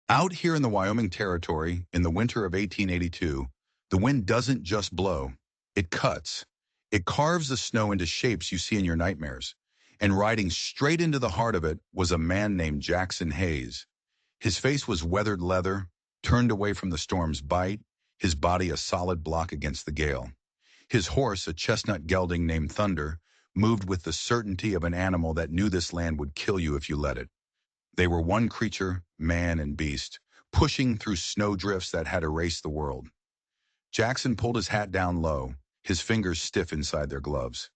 Out here in the Wyoming Territory, in the winter of 1882, the wind doesn't just blow. It cuts. It carves the snow into shapes you see in your nightmares. And riding straight into the heart of it was a man named Jackson Hayes. His face was weathered leather, turned away from the storm's bite, his body a solid block against the gale. His horse, a chestnut gelding named Thunder, moved with the certainty of an animal that knew this land would kill you if you let it. They were one creature, man and beast, pushing through snowdrifts that had erased the world. Jackson pulled his hat down low, his fingers stiff inside their gloves.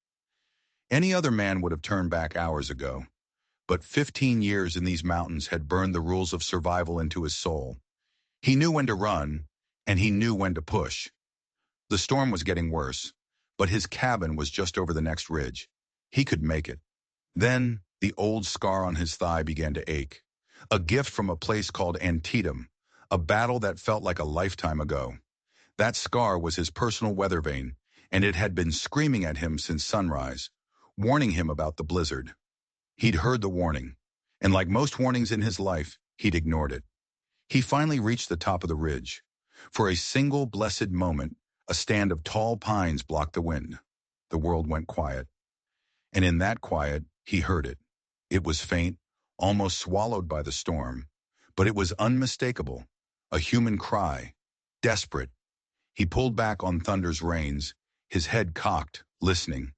Any other man would have turned back hours ago, but 15 years in these mountains had burned the rules of survival into his soul. He knew when to run, and he knew when to push. The storm was getting worse, but his cabin was just over the next ridge. He could make it. Then, the old scar on his thigh began to ache. A gift from a place called Antietam, a battle that felt like a lifetime ago. That scar was his personal weather vane, and it had been screaming at him since sunrise, warning him about the blizzard. He'd heard the warning, and like most warnings in his life, he'd ignored it. He finally reached the top of the ridge. For a single blessed moment, a stand of tall pines blocked the wind. The world went quiet. And in that quiet, he heard it. It was faint, almost swallowed by the storm, but it was unmistakable, a human cry, desperate. He pulled back on Thunder's reins, his head cocked, listening.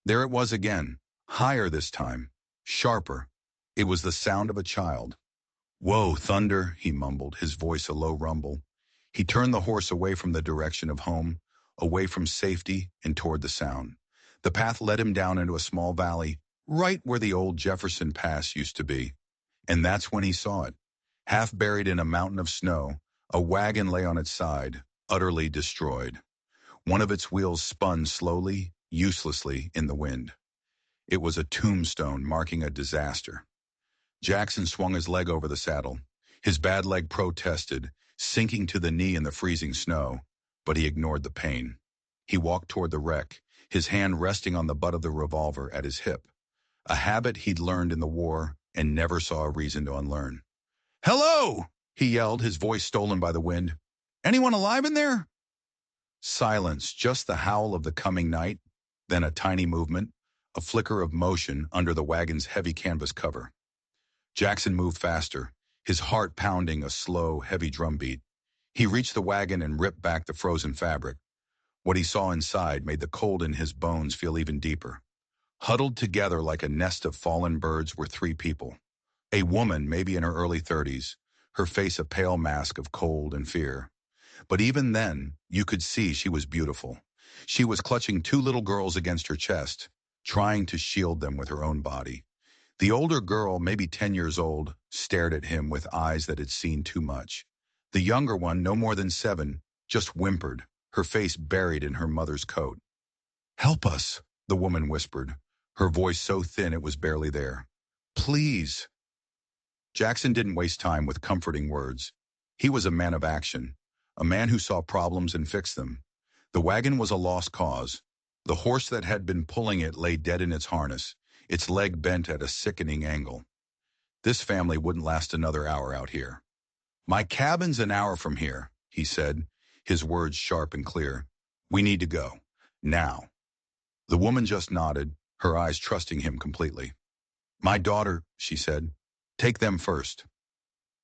There it was again, higher this time, sharper. It was the sound of a child. "Whoa, Thunder," he mumbled, his voice a low rumble. He turned the horse away from the direction of home, away from safety and toward the sound. The path led him down into a small valley, right where the old Jefferson Pass used to be. And that's when he saw it. Half buried in a mountain of snow, a wagon lay on its side, utterly destroyed. One of its wheels spun slowly, uselessly in the wind. It was a tombstone marking a disaster. Jackson swung his leg over the saddle. His bad leg protested, sinking to the knee in the freezing snow, but he ignored the pain. He walked toward the wreck, his hand resting on the butt of the revolver at his hip, a habit he'd learned in the war and never saw a reason to unlearn. "Hello!" he yelled, his voice stolen by the wind. "Anyone alive in there?" Silence, just the howl of the coming night, then a tiny movement, a flicker of motion under the wagon's heavy canvas cover. Jackson moved faster, his heart pounding a slow, heavy drumbeat. He reached the wagon and ripped back the frozen fabric. What he saw inside made the cold in his bones feel even deeper. Huddled together like a nest of fallen birds were three people. A woman, maybe in her early 30s, her face a pale mask of cold and fear. But even then, you could see she was beautiful. She was clutching two little girls against her chest, trying to shield them with her own body. The older girl, maybe 10 years old, stared at him with eyes that had seen too much. The younger one, no more than 7, just whimpered, her face buried in her mother's coat. "Help us," the woman whispered, her voice so thin it was barely there. "Please." Jackson didn't waste time with comforting words. He was a man of action, a man who saw problems and fixed them. The wagon was a lost cause. The horse that had been pulling it lay dead in its harness, its leg bent at a sickening angle. This family wouldn't last another hour out here. "My cabin's an hour from here," he said, his words sharp and clear. "We need to go. Now." The woman just nodded, her eyes trusting him completely. "My daughter," she said. "Take them first."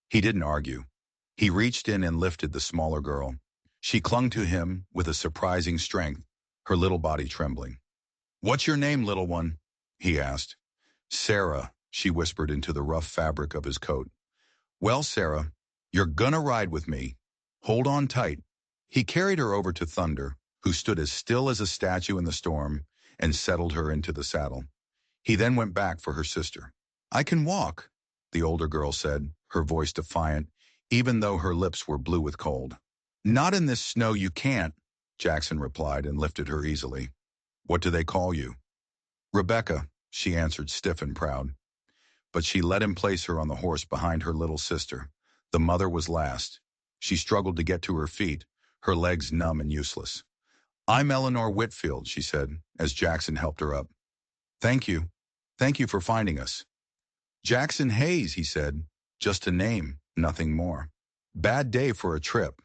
He didn't argue. He reached in and lifted the smaller girl. She clung to him with a surprising strength, her little body trembling. "What's your name, little one?" he asked. "Sarah," she whispered into the rough fabric of his coat. "Well, Sarah, you're gonna ride with me. Hold on tight." He carried her over to Thunder, who stood as still as a statue in the storm, and settled her into the saddle. He then went back for her sister. "I can walk," the older girl said, her voice defiant, even though her lips were blue with cold. "Not in this snow, you can't," Jackson replied and lifted her easily. "What do they call you?" "Rebecca," she answered, stiff and proud. But she let him place her on the horse behind her little sister. The mother was last. She struggled to get to her feet, her legs numb and useless. "I'm Eleanor Whitfield," she said, as Jackson helped her up. "Thank you. Thank you for finding us." "Jackson Hayes," he said. "Just a name. Nothing more. Bad day for a trip.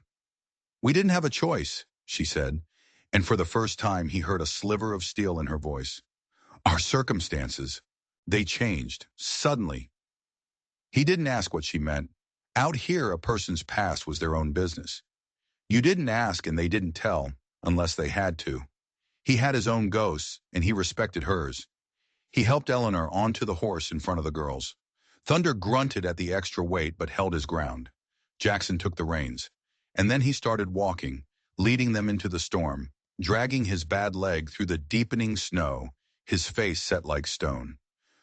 We didn't have a choice, she said, and for the first time he heard a sliver of steel in her voice. Our circumstances, they changed, suddenly. He didn't ask what she meant. Out here, a person's past was their own business. You didn't ask and they didn't tell, unless they had to. He had his own ghosts, and he respected hers. He helped Eleanor onto the horse in front of the girls. Thunder grunted at the extra weight but held his ground. Jackson took the reins. And then he started walking, leading them into the storm, dragging his bad leg through the deepening snow, his face set like stone.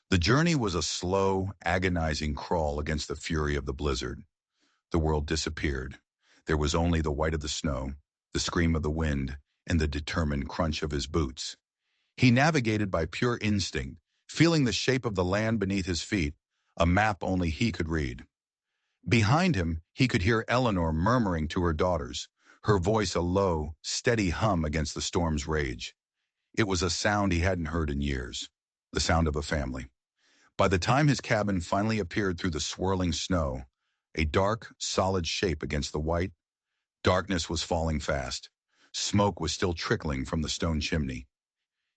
The journey was a slow, agonizing crawl against the fury of the blizzard. The world disappeared. There was only the white of the snow, the scream of the wind, and the determined crunch of his boots. He navigated by pure instinct, feeling the shape of the land beneath his feet, a map only he could read. Behind him, he could hear Eleanor murmuring to her daughters, her voice a low, steady hum against the storm's rage. It was a sound he hadn't heard in years, the sound of a family. By the time his cabin finally appeared through the swirling snow, a dark, solid shape against the white, darkness was falling fast. Smoke was still trickling from the stone chimney.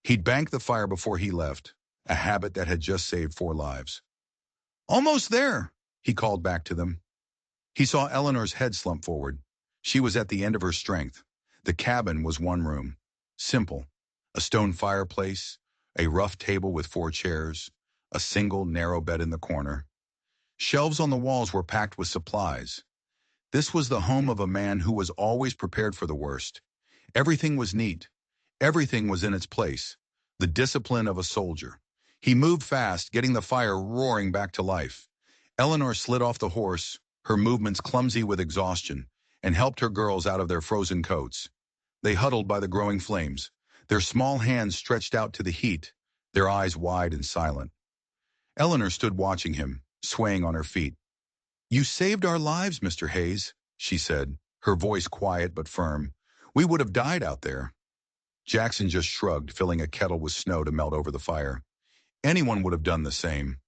He'd banked the fire before he left, a habit that had just saved 4 lives. Almost there, he called back to them. He saw Eleanor's head slump forward. She was at the end of her strength. The cabin was one room. Simple. A stone fireplace, a rough table with 4 chairs, a single narrow bed in the corner. Shelves on the walls were packed with supplies. This was the home of a man who was always prepared for the worst. Everything was neat. Everything was in its place. The discipline of a soldier. He moved fast, getting the fire roaring back to life. Eleanor slid off the horse, her movements clumsy with exhaustion, and helped her girls out of their frozen coats. They huddled by the growing flames, their small hands stretched out to the heat, their eyes wide and silent. Eleanor stood watching him, swaying on her feet. "You saved our lives, Mr. Hayes," she said, her voice quiet but firm. "We would have died out there." Jackson just shrugged, filling a kettle with snow to melt over the fire. Anyone would have done the same.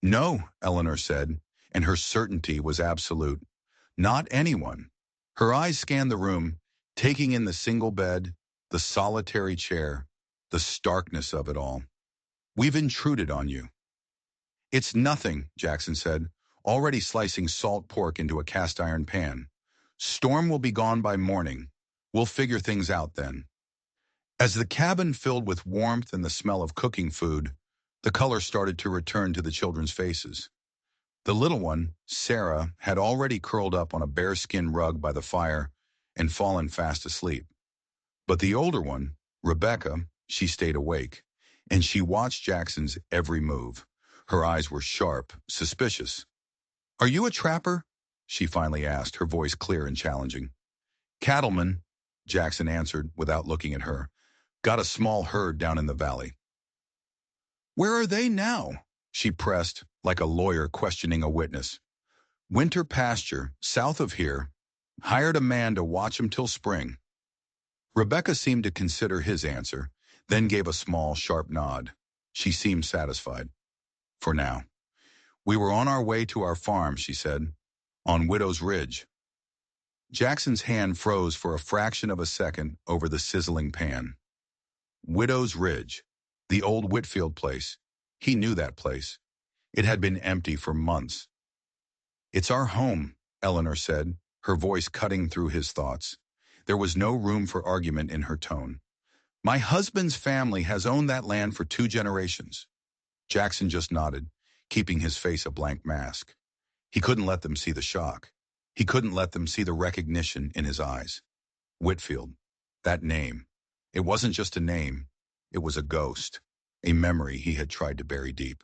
"No," Eleanor said, and her certainty was absolute. "Not anyone." Her eyes scanned the room, taking in the single bed, the solitary chair, the starkness of it all. "We've intruded on you." "It's nothing," Jackson said, already slicing salt pork into a cast-iron pan. "Storm will be gone by morning. We'll figure things out then." As the cabin filled with warmth and the smell of cooking food, the color started to return to the children's faces. The little one, Sarah, had already curled up on a bearskin rug by the fire and fallen fast asleep. But the older one, Rebecca, she stayed awake, and she watched Jackson's every move. Her eyes were sharp, suspicious. "Are you a trapper?" she finally asked, her voice clear and challenging. "Cattleman," Jackson answered without looking at her. "Got a small herd down in the valley." "Where are they now?" she pressed, like a lawyer questioning a witness. "Winter pasture, south of here. Hired a man to watch 'em till spring." Rebecca seemed to consider his answer, then gave a small, sharp nod. She seemed satisfied. For now. "We were on our way to our farm," she said. "On Widow's Ridge." Jackson's hand froze for a fraction of a second over the sizzling pan. Widow's Ridge. The old Whitfield place. He knew that place. It had been empty for months. "It's our home," Eleanor said, her voice cutting through his thoughts. There was no room for argument in her tone. "My husband's family has owned that land for 2 generations." Jackson just nodded, keeping his face a blank mask. He couldn't let them see the shock. He couldn't let them see the recognition in his eyes. Whitfield. That name. It wasn't just a name. It was a ghost. A memory he had tried to bury deep.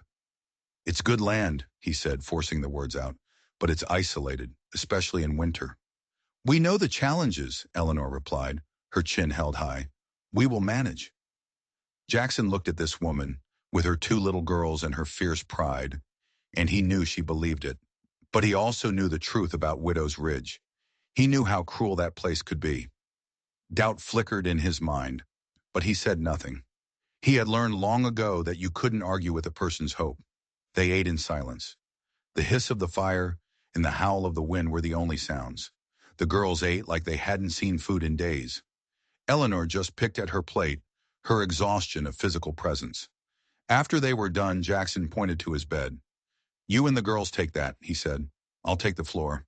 "It's good land," he said, forcing the words out, "but it's isolated, especially in winter." "We know the challenges," Eleanor replied, her chin held high. "We will manage." Jackson looked at this woman, with her 2 little girls and her fierce pride, and he knew she believed it. But he also knew the truth about Widow's Ridge. He knew how cruel that place could be. Doubt flickered in his mind, but he said nothing. He had learned long ago that you couldn't argue with a person's hope. They ate in silence. The hiss of the fire and the howl of the wind were the only sounds. The girls ate like they hadn't seen food in days. Eleanor just picked at her plate, her exhaustion of physical presence. After they were done, Jackson pointed to his bed. "You and the girls take that," he said. "I'll take the floor."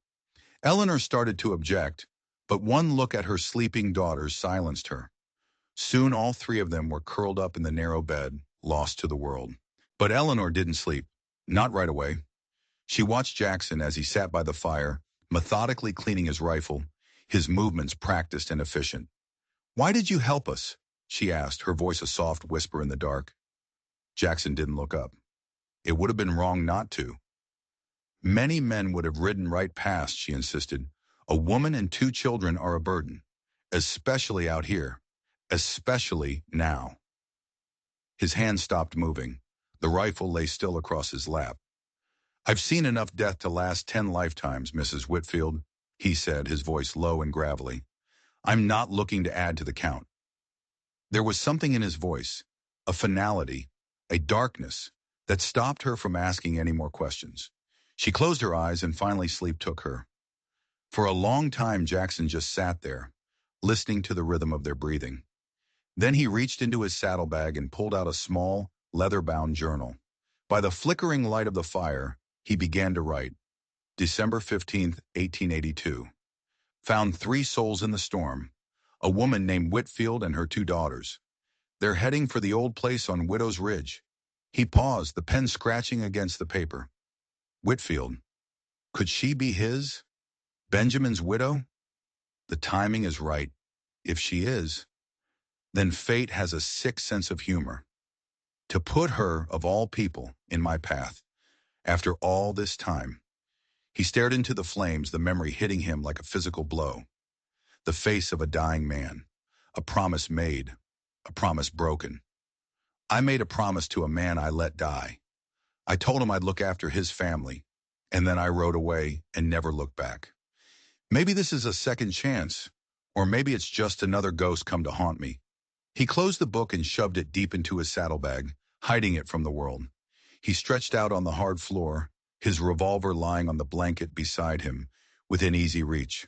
Eleanor started to object, but one look at her sleeping daughters silenced her. Soon all three of them were curled up in the narrow bed, lost to the world. But Eleanor didn't sleep. Not right away. She watched Jackson as he sat by the fire, methodically cleaning his rifle, his movements practiced and efficient. "Why did you help us?" she asked, her voice a soft whisper in the dark. Jackson didn't look up. It would have been wrong not to. "Many men would have ridden right past," she insisted. "A woman and 2 children are a burden, especially out here, especially now." His hand stopped moving. The rifle lay still across his lap. "I've seen enough death to last 10 lifetimes, Mrs. Whitfield," he said, his voice low and gravelly. "I'm not looking to add to the count." There was something in his voice, a finality, a darkness, that stopped her from asking any more questions. She closed her eyes and finally sleep took her. For a long time Jackson just sat there, listening to the rhythm of their breathing. Then he reached into his saddlebag and pulled out a small, leather-bound journal. By the flickering light of the fire, he began to write. December 15th, 1882. Found 3 souls in the storm. A woman named Whitfield and her 2 daughters. They're heading for the old place on Widow's Ridge. He paused, the pen scratching against the paper. Whitfield. Could she be his? Benjamin's widow? The timing is right. If she is, then fate has a sick sense of humor. To put her, of all people, in my path, after all this time. He stared into the flames, the memory hitting him like a physical blow. The face of a dying man. A promise made. A promise broken. I made a promise to a man I let die. I told him I'd look after his family, and then I rode away and never looked back. Maybe this is a second chance, or maybe it's just another ghost come to haunt me. He closed the book and shoved it deep into his saddlebag, hiding it from the world. He stretched out on the hard floor, his revolver lying on the blanket beside him, within easy reach.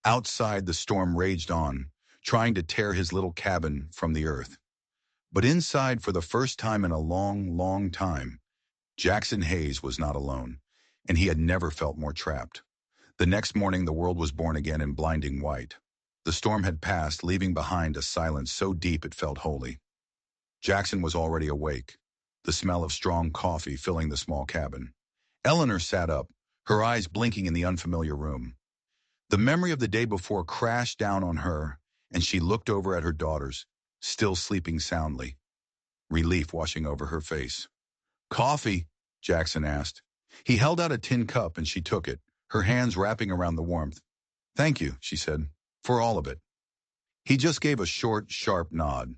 Outside, the storm raged on, trying to tear his little cabin from the earth. But inside, for the first time in a long, long time, Jackson Hayes was not alone, and he had never felt more trapped. The next morning, the world was born again in blinding white. The storm had passed, leaving behind a silence so deep it felt holy. Jackson was already awake, the smell of strong coffee filling the small cabin. Eleanor sat up, her eyes blinking in the unfamiliar room. The memory of the day before crashed down on her, and she looked over at her daughters, still sleeping soundly, relief washing over her face. "Coffee?" Jackson asked. He held out a tin cup and she took it, her hands wrapping around the warmth. "Thank you," she said, "for all of it." He just gave a short, sharp nod.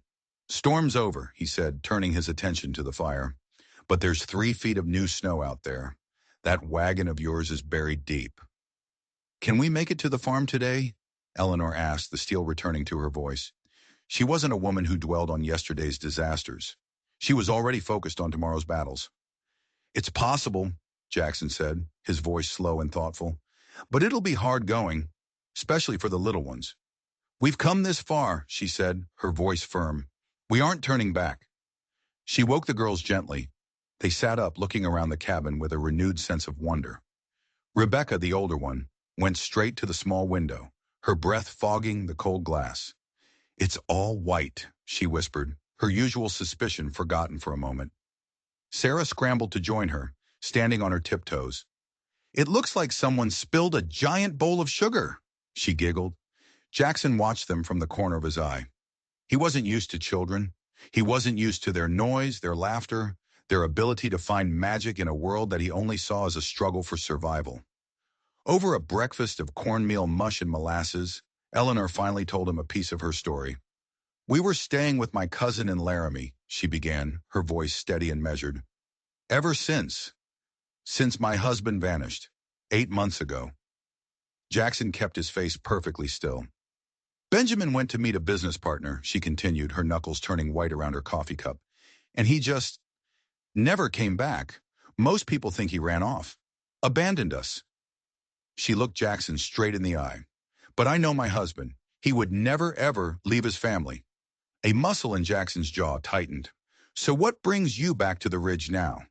"Storm's over," he said, turning his attention to the fire. "But there's 3 feet of new snow out there. That wagon of yours is buried deep." "Can we make it to the farm today?" Eleanor asked, the steel returning to her voice. She wasn't a woman who dwelled on yesterday's disasters. She was already focused on tomorrow's battles. "It's possible," Jackson said, his voice slow and thoughtful. "But it'll be hard going, especially for the little ones." "We've come this far," she said, her voice firm. "We aren't turning back." She woke the girls gently. They sat up, looking around the cabin with a renewed sense of wonder. Rebecca, the older one, went straight to the small window, her breath fogging the cold glass. "It's all white," she whispered, her usual suspicion forgotten for a moment. Sarah scrambled to join her, standing on her tiptoes. "It looks like someone spilled a giant bowl of sugar," she giggled. Jackson watched them from the corner of his eye. He wasn't used to children. He wasn't used to their noise, their laughter, their ability to find magic in a world that he only saw as a struggle for survival. Over a breakfast of cornmeal mush and molasses, Eleanor finally told him a piece of her story. "We were staying with my cousin in Laramie," she began, her voice steady and measured. "Ever since my husband vanished, 8 months ago." Jackson kept his face perfectly still. "Benjamin went to meet a business partner," she continued, her knuckles turning white around her coffee cup. "And he just never came back. Most people think he ran off. Abandoned us." She looked Jackson straight in the eye. But I know my husband. He would never, ever leave his family. A muscle in Jackson's jaw tightened. So what brings you back to the ridge now?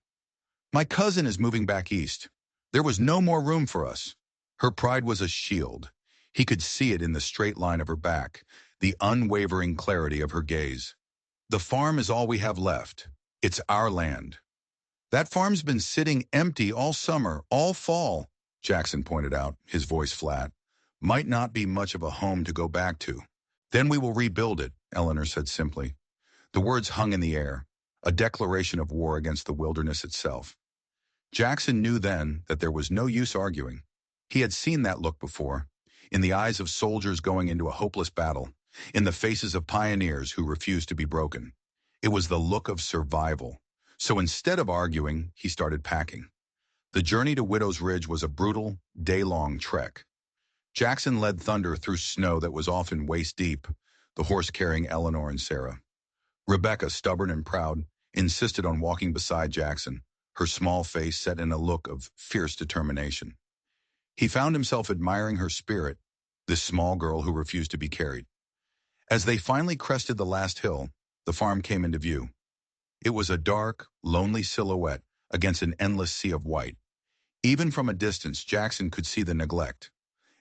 My cousin is moving back east. There was no more room for us. Her pride was a shield. He could see it in the straight line of her back, the unwavering clarity of her gaze. The farm is all we have left. It's our land. That farm's been sitting empty all summer, all fall, Jackson pointed out, his voice flat. Might not be much of a home to go back to. Then we will rebuild it, Eleanor said simply. The words hung in the air, a declaration of war against the wilderness itself. Jackson knew then that there was no use arguing. He had seen that look before, in the eyes of soldiers going into a hopeless battle, in the faces of pioneers who refused to be broken. It was the look of survival. So instead of arguing, he started packing. The journey to Widow's Ridge was a brutal, day-long trek. Jackson led Thunder through snow that was often waist-deep, the horse carrying Eleanor and Sarah. Rebecca, stubborn and proud, insisted on walking beside Jackson, her small face set in a look of fierce determination. He found himself admiring her spirit, this small girl who refused to be carried. As they finally crested the last hill, the farm came into view. It was a dark, lonely silhouette against an endless sea of white. Even from a distance, Jackson could see the neglect.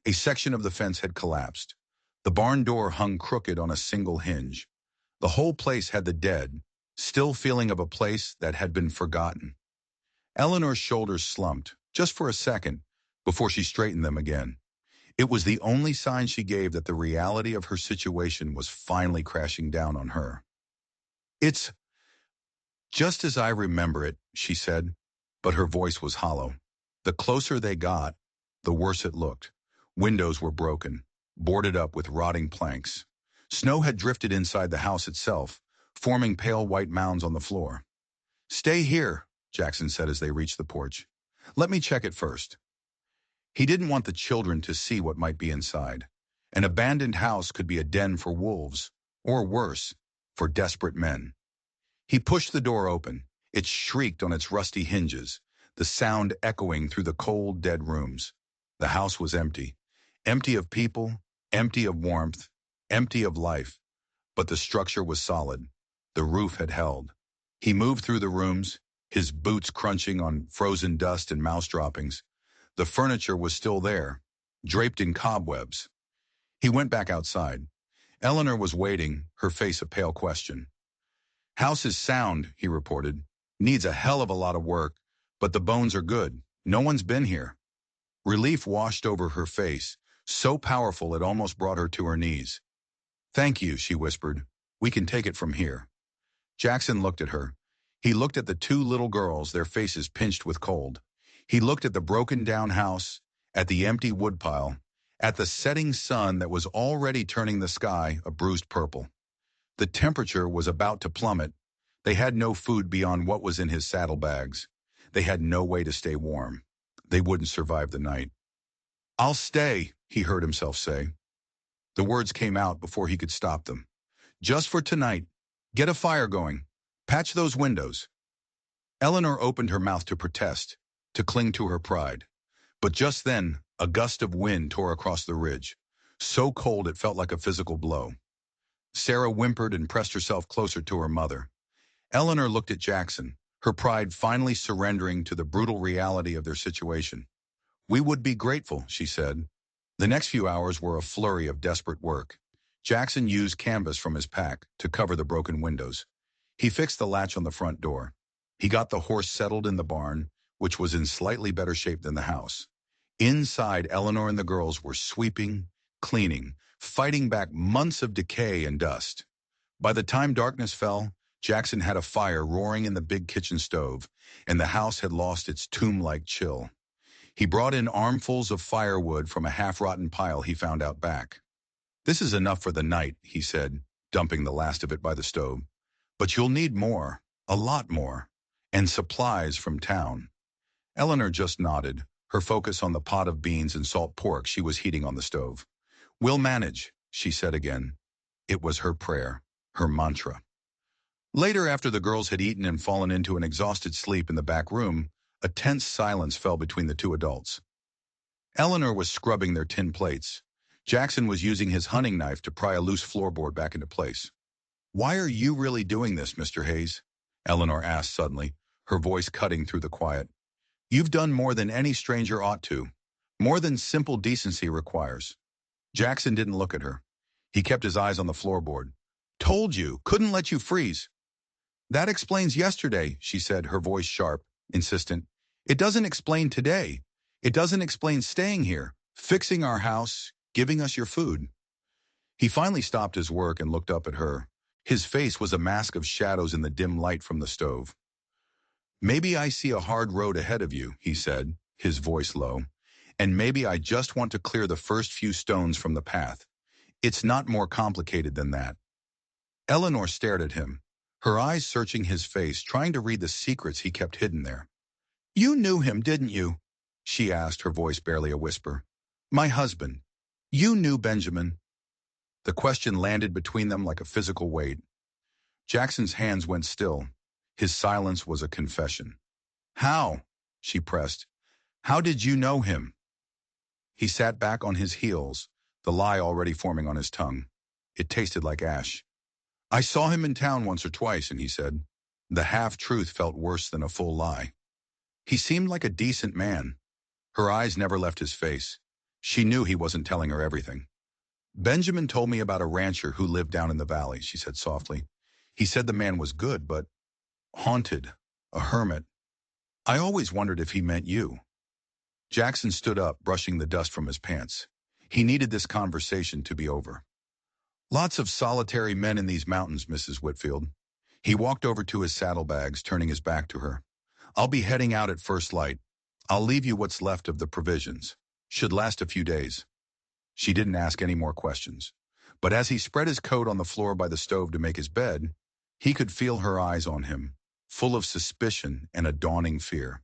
A section of the fence had collapsed. The barn door hung crooked on a single hinge. The whole place had the dead, still feeling of a place that had been forgotten. Eleanor's shoulders slumped, just for a second, before she straightened them again. It was the only sign she gave that the reality of her situation was finally crashing down on her. It's just as I remember it, she said, but her voice was hollow. The closer they got, the worse it looked. Windows were broken, boarded up with rotting planks. Snow had drifted inside the house itself, forming pale white mounds on the floor. Stay here, Jackson said as they reached the porch. Let me check it first. He didn't want the children to see what might be inside. An abandoned house could be a den for wolves, or worse, for desperate men. He pushed the door open. It shrieked on its rusty hinges, the sound echoing through the cold, dead rooms. The house was empty. Empty of people, empty of warmth, empty of life. But the structure was solid. The roof had held. He moved through the rooms, his boots crunching on frozen dust and mouse droppings. The furniture was still there, draped in cobwebs. He went back outside. Eleanor was waiting, her face a pale question. House is sound, he reported. Needs a hell of a lot of work, but the bones are good. No one's been here. Relief washed over her face, so powerful it almost brought her to her knees. Thank you, she whispered. We can take it from here. Jackson looked at her. He looked at the two little girls, their faces pinched with cold. He looked at the broken-down house, at the empty woodpile, at the setting sun that was already turning the sky a bruised purple. The temperature was about to plummet. They had no food beyond what was in his saddlebags. They had no way to stay warm. They wouldn't survive the night. I'll stay, he heard himself say. The words came out before he could stop them. Just for tonight. Get a fire going. Patch those windows. Eleanor opened her mouth to protest, to cling to her pride. But just then, a gust of wind tore across the ridge, so cold it felt like a physical blow. Sarah whimpered and pressed herself closer to her mother. Eleanor looked at Jackson, her pride finally surrendering to the brutal reality of their situation. We would be grateful, she said. The next few hours were a flurry of desperate work. Jackson used canvas from his pack to cover the broken windows. He fixed the latch on the front door. He got the horse settled in the barn, which was in slightly better shape than the house. Inside, Eleanor and the girls were sweeping, cleaning, fighting back months of decay and dust. By the time darkness fell, Jackson had a fire roaring in the big kitchen stove, and the house had lost its tomb-like chill. He brought in armfuls of firewood from a half-rotten pile he found out back. This is enough for the night, he said, dumping the last of it by the stove. But you'll need more, a lot more, and supplies from town. Eleanor just nodded, her focus on the pot of beans and salt pork she was heating on the stove. We'll manage, she said again. It was her prayer, her mantra. Later, after the girls had eaten and fallen into an exhausted sleep in the back room, a tense silence fell between the two adults. Eleanor was scrubbing their tin plates. Jackson was using his hunting knife to pry a loose floorboard back into place. "Why are you really doing this, Mr. Hayes?" Eleanor asked suddenly, her voice cutting through the quiet. "You've done more than any stranger ought to. More than simple decency requires." Jackson didn't look at her. He kept his eyes on the floorboard. "Told you, couldn't let you freeze." "That explains yesterday," she said, her voice sharp, insistent. "It doesn't explain today. It doesn't explain staying here, fixing our house, giving us your food." He finally stopped his work and looked up at her. His face was a mask of shadows in the dim light from the stove. "Maybe I see a hard road ahead of you," he said, his voice low. "And maybe I just want to clear the first few stones from the path. It's not more complicated than that." Eleanor stared at him, her eyes searching his face, trying to read the secrets he kept hidden there. "You knew him, didn't you?" she asked, her voice barely a whisper. "My husband. You knew Benjamin." The question landed between them like a physical weight. Jackson's hands went still. His silence was a confession. "How?" she pressed. "How did you know him?" He sat back on his heels, the lie already forming on his tongue. It tasted like ash. "I saw him in town once or twice," and he said. The half-truth felt worse than a full lie. "He seemed like a decent man." Her eyes never left his face. She knew he wasn't telling her everything. "Benjamin told me about a rancher who lived down in the valley," she said softly. "He said the man was good, but haunted, a hermit. I always wondered if he meant you." Jackson stood up, brushing the dust from his pants. He needed this conversation to be over. "Lots of solitary men in these mountains, Mrs. Whitfield." He walked over to his saddlebags, turning his back to her. "I'll be heading out at first light. I'll leave you what's left of the provisions. Should last a few days." She didn't ask any more questions. But as he spread his coat on the floor by the stove to make his bed, he could feel her eyes on him, full of suspicion and a dawning fear.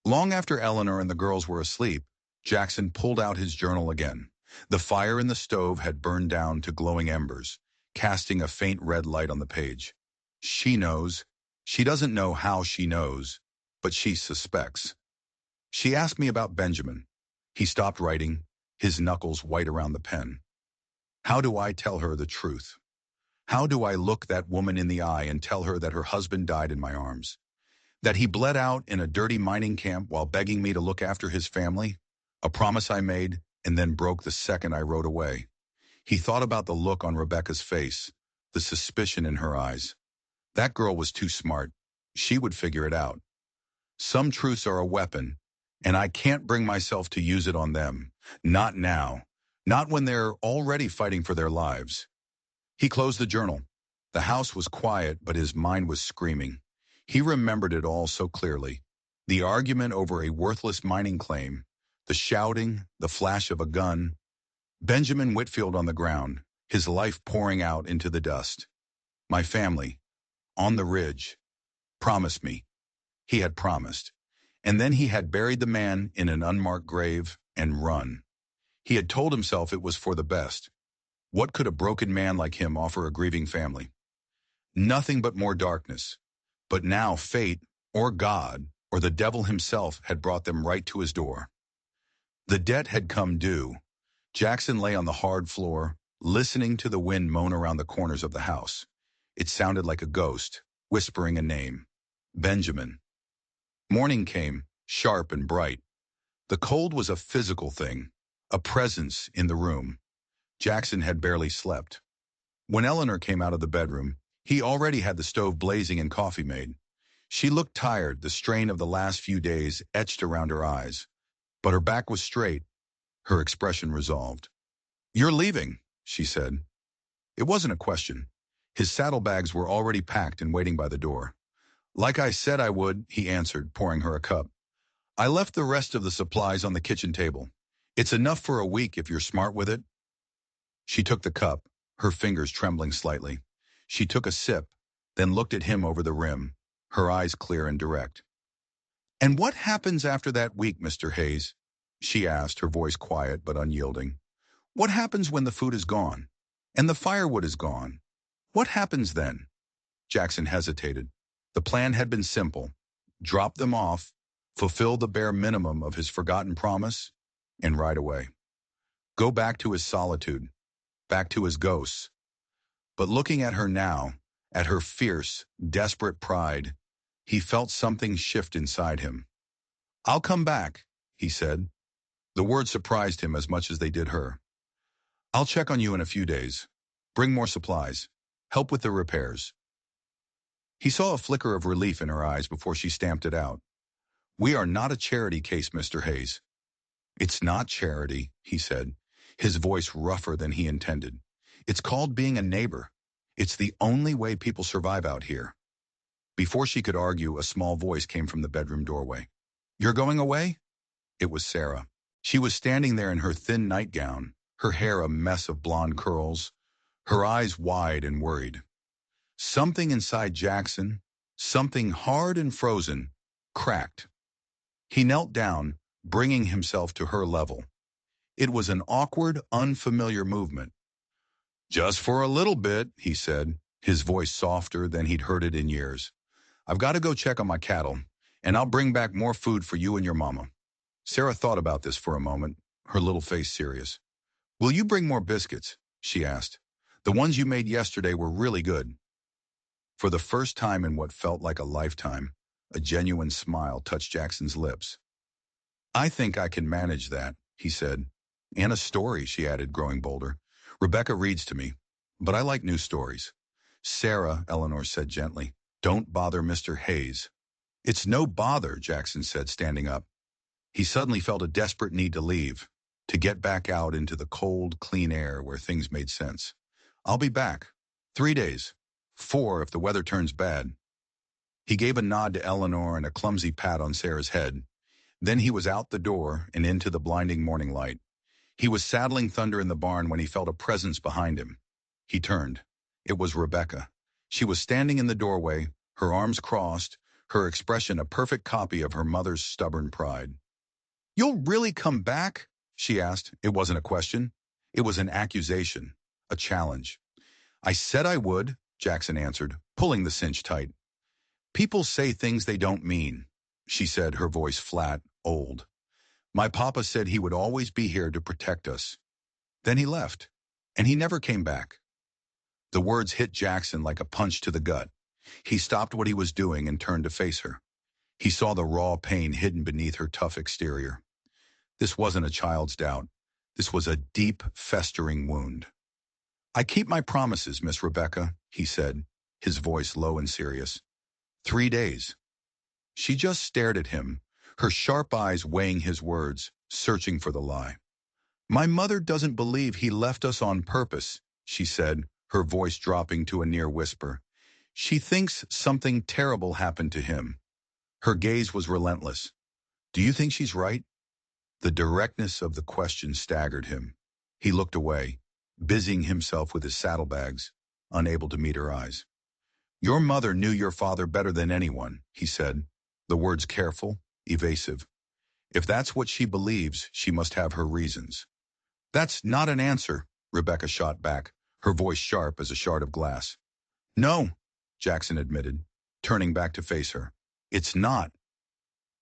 Long after Eleanor and the girls were asleep, Jackson pulled out his journal again. The fire in the stove had burned down to glowing embers, casting a faint red light on the page. She knows. She doesn't know how she knows, but she suspects. "She asked me about Benjamin." He stopped writing, his knuckles white around the pen. "How do I tell her the truth? How do I look that woman in the eye and tell her that her husband died in my arms? That he bled out in a dirty mining camp while begging me to look after his family? A promise I made and then broke the second I rode away." He thought about the look on Rebecca's face, the suspicion in her eyes. That girl was too smart. She would figure it out. Some truths are a weapon, and I can't bring myself to use it on them. Not now. Not when they're already fighting for their lives. He closed the journal. The house was quiet, but his mind was screaming. He remembered it all so clearly. The argument over a worthless mining claim, the shouting, the flash of a gun, Benjamin Whitfield on the ground, his life pouring out into the dust. "My family, on the ridge, promised me." He had promised. And then he had buried the man in an unmarked grave and run. He had told himself it was for the best. What could a broken man like him offer a grieving family? Nothing but more darkness. But now fate, or God, or the devil himself had brought them right to his door. The debt had come due. Jackson lay on the hard floor, listening to the wind moan around the corners of the house. It sounded like a ghost, whispering a name. Benjamin. Morning came, sharp and bright. The cold was a physical thing, a presence in the room. Jackson had barely slept. When Eleanor came out of the bedroom, he already had the stove blazing and coffee made. She looked tired, the strain of the last few days etched around her eyes. But her back was straight, her expression resolved. "You're leaving," she said. It wasn't a question. His saddlebags were already packed and waiting by the door. "Like I said I would," he answered, pouring her a cup. "I left the rest of the supplies on the kitchen table. It's enough for a week if you're smart with it." She took the cup, her fingers trembling slightly. She took a sip, then looked at him over the rim, her eyes clear and direct. "And what happens after that week, Mr. Hayes?" she asked, her voice quiet but unyielding. "What happens when the food is gone? And the firewood is gone? What happens then?" Jackson hesitated. The plan had been simple. Drop them off, fulfill the bare minimum of his forgotten promise, and ride away. Go back to his solitude, back to his ghosts. But looking at her now, at her fierce, desperate pride, he felt something shift inside him. "I'll come back," he said. The words surprised him as much as they did her. "I'll check on you in a few days. Bring more supplies. Help with the repairs." He saw a flicker of relief in her eyes before she stamped it out. "We are not a charity case, Mr. Hayes." "It's not charity," he said, his voice rougher than he intended. "It's called being a neighbor. It's the only way people survive out here." Before she could argue, a small voice came from the bedroom doorway. "You're going away?" It was Sarah. She was standing there in her thin nightgown, her hair a mess of blonde curls, her eyes wide and worried. Something inside Jackson, something hard and frozen, cracked. He knelt down, bringing himself to her level. It was an awkward, unfamiliar movement. "Just for a little bit," he said, his voice softer than he'd heard it in years. "I've got to go check on my cattle, and I'll bring back more food for you and your mama." Sarah thought about this for a moment, her little face serious. "Will you bring more biscuits?" she asked. "The ones you made yesterday were really good." For the first time in what felt like a lifetime, a genuine smile touched Jackson's lips. "I think I can manage that," he said. "And a story," she added, growing bolder. "Rebecca reads to me, but I like new stories." "Sarah," Eleanor said gently, "don't bother Mr. Hayes." "It's no bother," Jackson said, standing up. He suddenly felt a desperate need to leave, to get back out into the cold, clean air where things made sense. "I'll be back. 3 days. 4 if the weather turns bad." He gave a nod to Eleanor and a clumsy pat on Sarah's head. Then he was out the door and into the blinding morning light. He was saddling Thunder in the barn when he felt a presence behind him. He turned. It was Rebecca. She was standing in the doorway, her arms crossed, her expression a perfect copy of her mother's stubborn pride. "You'll really come back?" she asked. It wasn't a question. It was an accusation, a challenge. "I said I would," Jackson answered, pulling the cinch tight. "People say things they don't mean," she said, her voice flat, old. "My papa said he would always be here to protect us." Then he left, and he never came back. The words hit Jackson like a punch to the gut. He stopped what he was doing and turned to face her. He saw the raw pain hidden beneath her tough exterior. This wasn't a child's doubt. This was a deep, festering wound. "I keep my promises, Miss Rebecca," he said, his voice low and serious. 3 days. She just stared at him, her sharp eyes weighing his words, searching for the lie. "My mother doesn't believe he left us on purpose," she said, her voice dropping to a near whisper. "She thinks something terrible happened to him." Her gaze was relentless. "Do you think she's right?" The directness of the question staggered him. He looked away, busying himself with his saddlebags, unable to meet her eyes. "Your mother knew your father better than anyone," he said, the words careful, evasive. "If that's what she believes, she must have her reasons." "That's not an answer," Rebecca shot back, her voice sharp as a shard of glass. "No," Jackson admitted, turning back to face her. "It's not."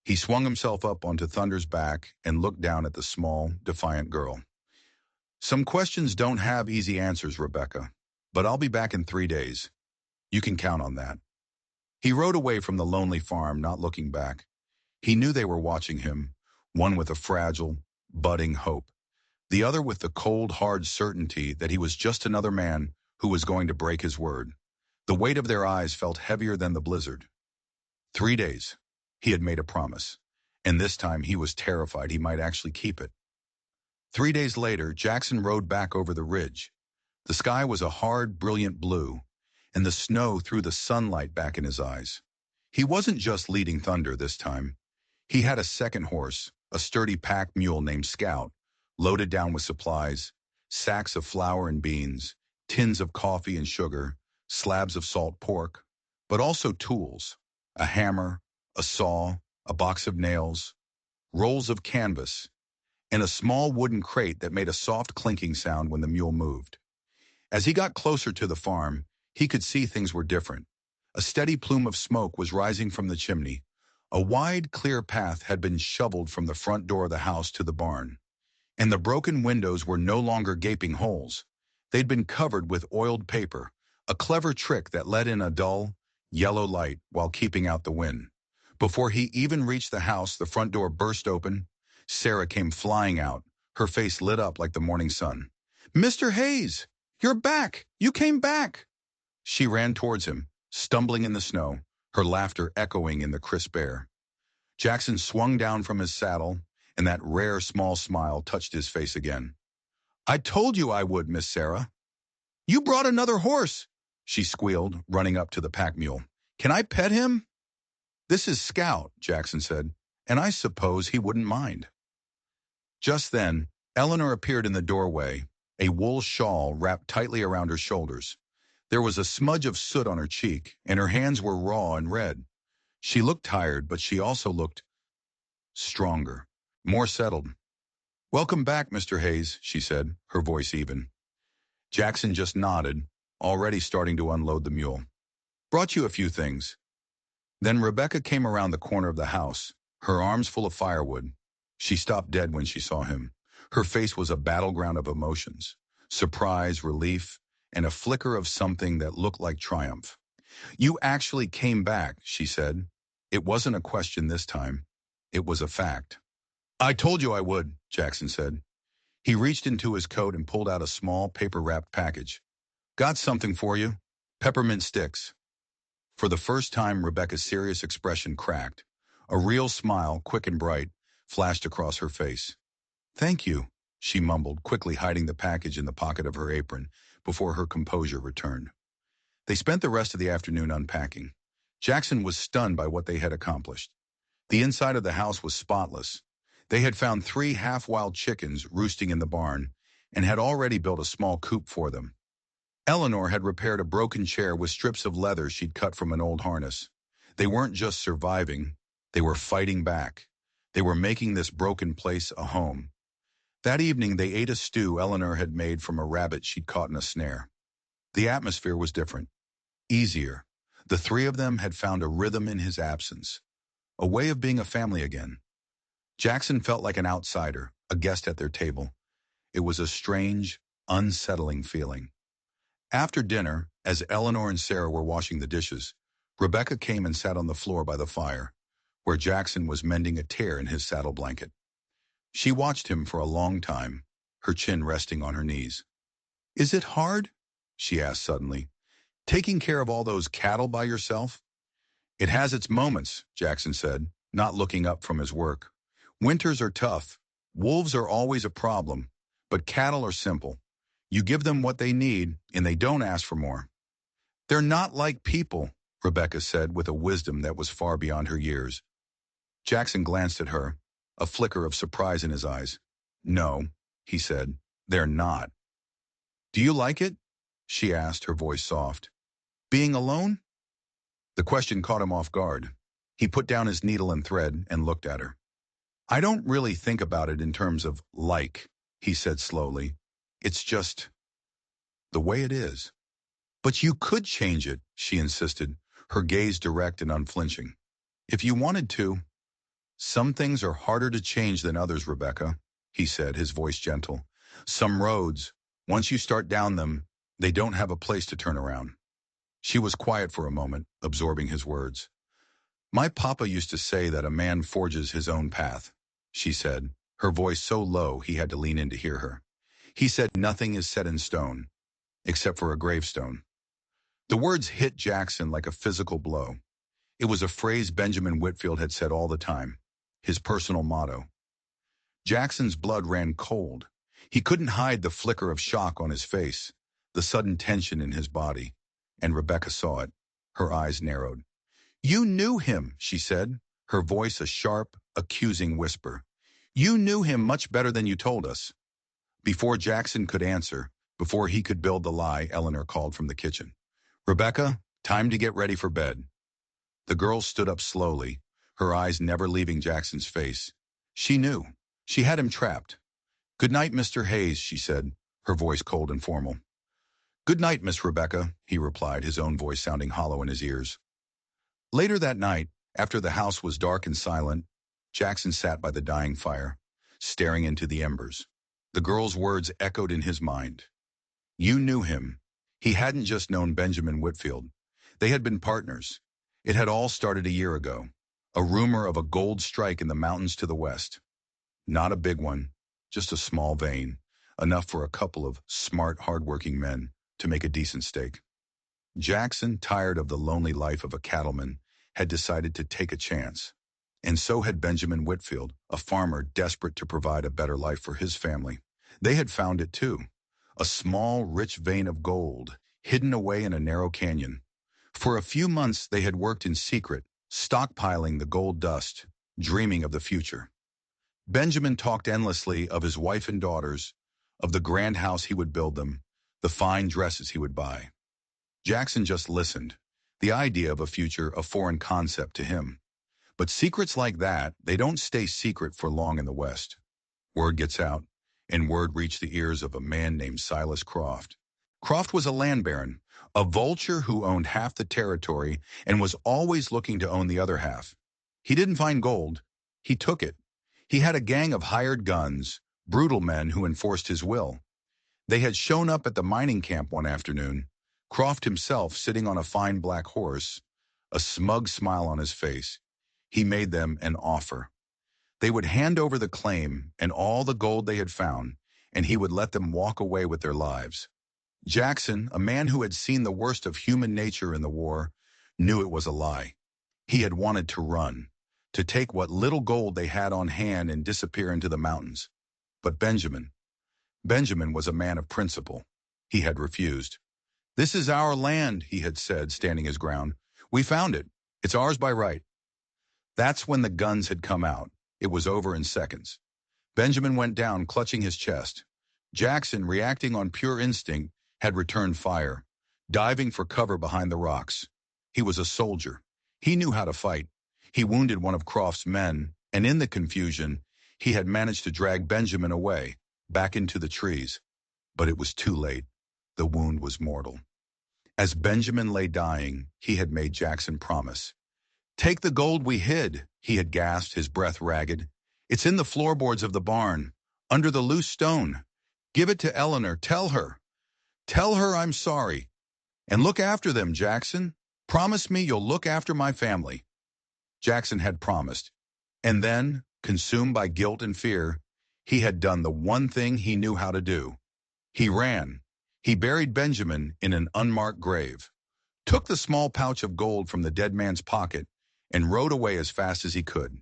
He swung himself up onto Thunder's back and looked down at the small, defiant girl. "Some questions don't have easy answers, Rebecca, but I'll be back in 3 days. You can count on that." He rode away from the lonely farm, not looking back. He knew they were watching him, one with a fragile, budding hope, the other with the cold, hard certainty that he was just another man who was going to break his word. The weight of their eyes felt heavier than the blizzard. 3 days. He had made a promise, and this time he was terrified he might actually keep it. 3 days later, Jackson rode back over the ridge. The sky was a hard, brilliant blue, and the snow threw the sunlight back in his eyes. He wasn't just leading Thunder this time. He had a second horse, a sturdy pack mule named Scout, loaded down with supplies, sacks of flour and beans, tins of coffee and sugar, slabs of salt pork, but also tools, a hammer, a saw, a box of nails, rolls of canvas, and a small wooden crate that made a soft clinking sound when the mule moved. As he got closer to the farm, he could see things were different. A steady plume of smoke was rising from the chimney. A wide, clear path had been shoveled from the front door of the house to the barn. and the broken windows were no longer gaping holes. They'd been covered with oiled paper, a clever trick that let in a dull, yellow light while keeping out the wind. Before he even reached the house, the front door burst open. Sarah came flying out, her face lit up like the morning sun. "Mr. Hayes, you're back! You came back!" She ran towards him, stumbling in the snow, her laughter echoing in the crisp air. Jackson swung down from his saddle, and that rare small smile touched his face again. "I told you I would, Miss Sarah." "You brought another horse," she squealed, running up to the pack mule. "Can I pet him?" "This is Scout," Jackson said, "and I suppose he wouldn't mind." Just then, Eleanor appeared in the doorway, a wool shawl wrapped tightly around her shoulders. There was a smudge of soot on her cheek, and her hands were raw and red. She looked tired, but she also looked stronger, more settled. "Welcome back, Mr. Hayes," she said, her voice even. Jackson just nodded, already starting to unload the mule. "Brought you a few things." Then Rebecca came around the corner of the house, her arms full of firewood. She stopped dead when she saw him. Her face was a battleground of emotions, surprise, relief, and a flicker of something that looked like triumph. "You actually came back," she said. It wasn't a question this time. It was a fact. "I told you I would," Jackson said. He reached into his coat and pulled out a small paper-wrapped package. "Got something for you. Peppermint sticks." For the first time, Rebecca's serious expression cracked. A real smile, quick and bright, flashed across her face. "Thank you," she mumbled, quickly hiding the package in the pocket of her apron before her composure returned. They spent the rest of the afternoon unpacking. Jackson was stunned by what they had accomplished. The inside of the house was spotless. They had found 3 half-wild chickens roosting in the barn and had already built a small coop for them. Eleanor had repaired a broken chair with strips of leather she'd cut from an old harness. They weren't just surviving, they were fighting back. They were making this broken place a home. That evening they ate a stew Eleanor had made from a rabbit she'd caught in a snare. The atmosphere was different, easier. The three of them had found a rhythm in his absence, a way of being a family again. Jackson felt like an outsider, a guest at their table. It was a strange, unsettling feeling. After dinner, as Eleanor and Sarah were washing the dishes, Rebecca came and sat on the floor by the fire, where Jackson was mending a tear in his saddle blanket. She watched him for a long time, her chin resting on her knees. "Is it hard?" she asked suddenly. "Taking care of all those cattle by yourself?" "It has its moments," Jackson said, not looking up from his work. "Winters are tough. Wolves are always a problem, but cattle are simple. You give them what they need, and they don't ask for more." "They're not like people," Rebecca said with a wisdom that was far beyond her years. Jackson glanced at her, a flicker of surprise in his eyes. "No," he said, "they're not." "Do you like it?" she asked, her voice soft. "Being alone?" The question caught him off guard. He put down his needle and thread and looked at her. "I don't really think about it in terms of like," he said slowly. "It's just the way it is." "But you could change it," she insisted, her gaze direct and unflinching. "If you wanted to." "Some things are harder to change than others, Rebecca," he said, his voice gentle. "Some roads, once you start down them, they don't have a place to turn around." She was quiet for a moment, absorbing his words. "My papa used to say that a man forges his own path," she said, her voice so low he had to lean in to hear her. "He said nothing is set in stone, except for a gravestone." The words hit Jackson like a physical blow. It was a phrase Benjamin Whitfield had said all the time, his personal motto. Jackson's blood ran cold. He couldn't hide the flicker of shock on his face, the sudden tension in his body, and Rebecca saw it. Her eyes narrowed. "You knew him," she said, her voice a sharp, accusing whisper. "You knew him much better than you told us." Before Jackson could answer, before he could build the lie, Eleanor called from the kitchen. "Rebecca, time to get ready for bed." The girl stood up slowly, her eyes never leaving Jackson's face. She knew. She had him trapped. "Good night, Mr. Hayes," she said, her voice cold and formal. "Good night, Miss Rebecca," he replied, his own voice sounding hollow in his ears. Later that night, after the house was dark and silent, Jackson sat by the dying fire, staring into the embers. The girl's words echoed in his mind. You knew him. He hadn't just known Benjamin Whitfield. They had been partners. It had all started a year ago. A rumor of a gold strike in the mountains to the west. Not a big one, just a small vein, enough for a couple of smart, hardworking men to make a decent stake. Jackson, tired of the lonely life of a cattleman, had decided to take a chance. And so had Benjamin Whitfield, a farmer desperate to provide a better life for his family. They had found it too. A small, rich vein of gold, hidden away in a narrow canyon. For a few months they had worked in secret, stockpiling the gold dust, dreaming of the future. Benjamin talked endlessly of his wife and daughters, of the grand house he would build them, the fine dresses he would buy. Jackson just listened, the idea of a future a foreign concept to him. But secrets like that, they don't stay secret for long in the West. Word gets out, and word reached the ears of a man named Silas Croft. Croft was a land baron, a vulture who owned half the territory and was always looking to own the other half. He didn't find gold, he took it. He had a gang of hired guns, brutal men who enforced his will. They had shown up at the mining camp one afternoon, Croft himself sitting on a fine black horse, a smug smile on his face. He made them an offer. They would hand over the claim and all the gold they had found, and he would let them walk away with their lives. Jackson, a man who had seen the worst of human nature in the war, knew it was a lie. He had wanted to run, to take what little gold they had on hand and disappear into the mountains. But Benjamin was a man of principle. He had refused. This is our land, he had said, standing his ground. We found it. It's ours by right. That's when the guns had come out. It was over in seconds. Benjamin went down, clutching his chest. Jackson, reacting on pure instinct, had returned fire, diving for cover behind the rocks. He was a soldier. He knew how to fight. He wounded one of Croft's men, and in the confusion, he had managed to drag Benjamin away, back into the trees. But it was too late. The wound was mortal. As Benjamin lay dying, he had made Jackson promise. Take the gold we hid, he had gasped, his breath ragged. It's in the floorboards of the barn, under the loose stone. Give it to Eleanor, tell her. Tell her I'm sorry. And look after them, Jackson. Promise me you'll look after my family. Jackson had promised. And then, consumed by guilt and fear, he had done the one thing he knew how to do. He ran. He buried Benjamin in an unmarked grave, took the small pouch of gold from the dead man's pocket, and rode away as fast as he could.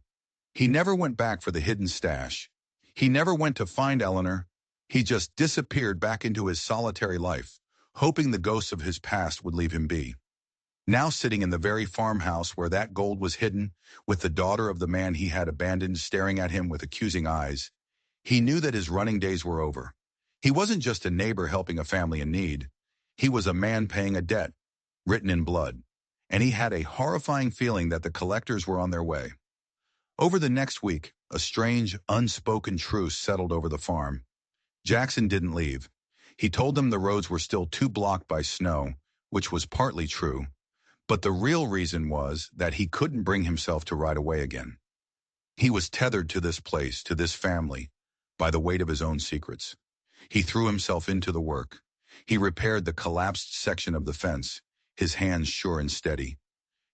He never went back for the hidden stash. He never went to find Eleanor. He just disappeared back into his solitary life, hoping the ghosts of his past would leave him be. Now sitting in the very farmhouse where that gold was hidden, with the daughter of the man he had abandoned staring at him with accusing eyes, he knew that his running days were over. He wasn't just a neighbor helping a family in need. He was a man paying a debt, written in blood. And he had a horrifying feeling that the collectors were on their way. Over the next week, a strange, unspoken truce settled over the farm. Jackson didn't leave. He told them the roads were still too blocked by snow, which was partly true, but the real reason was that he couldn't bring himself to ride away again. He was tethered to this place, to this family, by the weight of his own secrets. He threw himself into the work. He repaired the collapsed section of the fence, his hands sure and steady.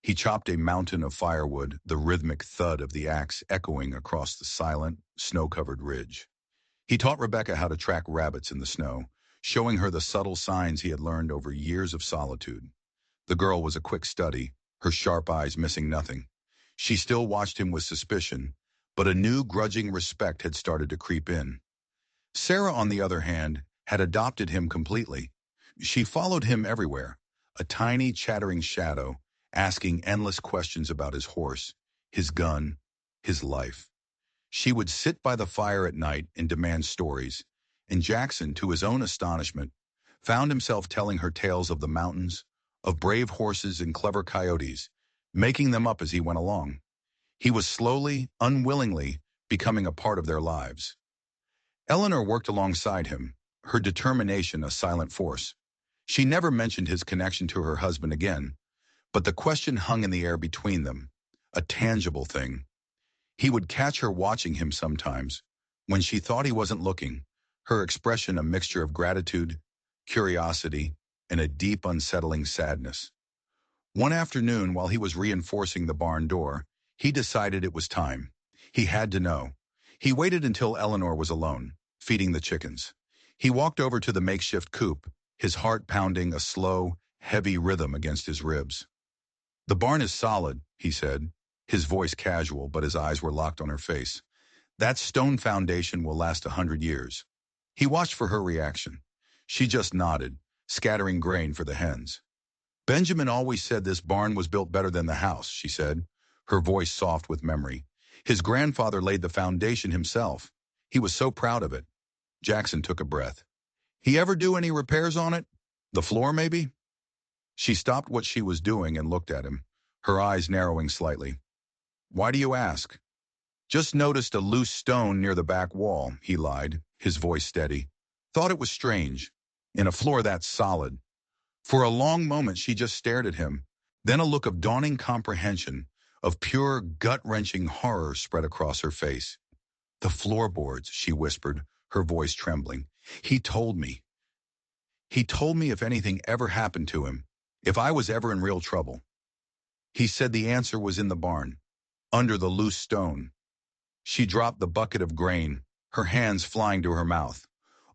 He chopped a mountain of firewood, the rhythmic thud of the axe echoing across the silent, snow-covered ridge. He taught Rebecca how to track rabbits in the snow, showing her the subtle signs he had learned over years of solitude. The girl was a quick study, her sharp eyes missing nothing. She still watched him with suspicion, but a new grudging respect had started to creep in. Sarah, on the other hand, had adopted him completely. She followed him everywhere, a tiny, chattering shadow, asking endless questions about his horse, his gun, his life. She would sit by the fire at night and demand stories, and Jackson, to his own astonishment, found himself telling her tales of the mountains, of brave horses and clever coyotes, making them up as he went along. He was slowly, unwillingly, becoming a part of their lives. Eleanor worked alongside him, her determination a silent force. She never mentioned his connection to her husband again, but the question hung in the air between them, a tangible thing. He would catch her watching him sometimes, when she thought he wasn't looking, her expression a mixture of gratitude, curiosity, and a deep, unsettling sadness. One afternoon, while he was reinforcing the barn door, he decided it was time. He had to know. He waited until Eleanor was alone, feeding the chickens. He walked over to the makeshift coop, his heart pounding a slow, heavy rhythm against his ribs. "The barn is solid," he said, his voice casual, but his eyes were locked on her face. "That stone foundation will last 100 years." He watched for her reaction. She just nodded, scattering grain for the hens. "Benjamin always said this barn was built better than the house," she said, her voice soft with memory. "His grandfather laid the foundation himself. He was so proud of it." Jackson took a breath. "He ever do any repairs on it? The floor, maybe?" She stopped what she was doing and looked at him, her eyes narrowing slightly. "Why do you ask?" "Just noticed a loose stone near the back wall," he lied, his voice steady. "Thought it was strange. In a floor that solid." For a long moment she just stared at him. Then a look of dawning comprehension, of pure, gut-wrenching horror spread across her face. "The floorboards," she whispered, her voice trembling. He told me. He told me if anything ever happened to him, if I was ever in real trouble. He said the answer was in the barn, under the loose stone." She dropped the bucket of grain, her hands flying to her mouth.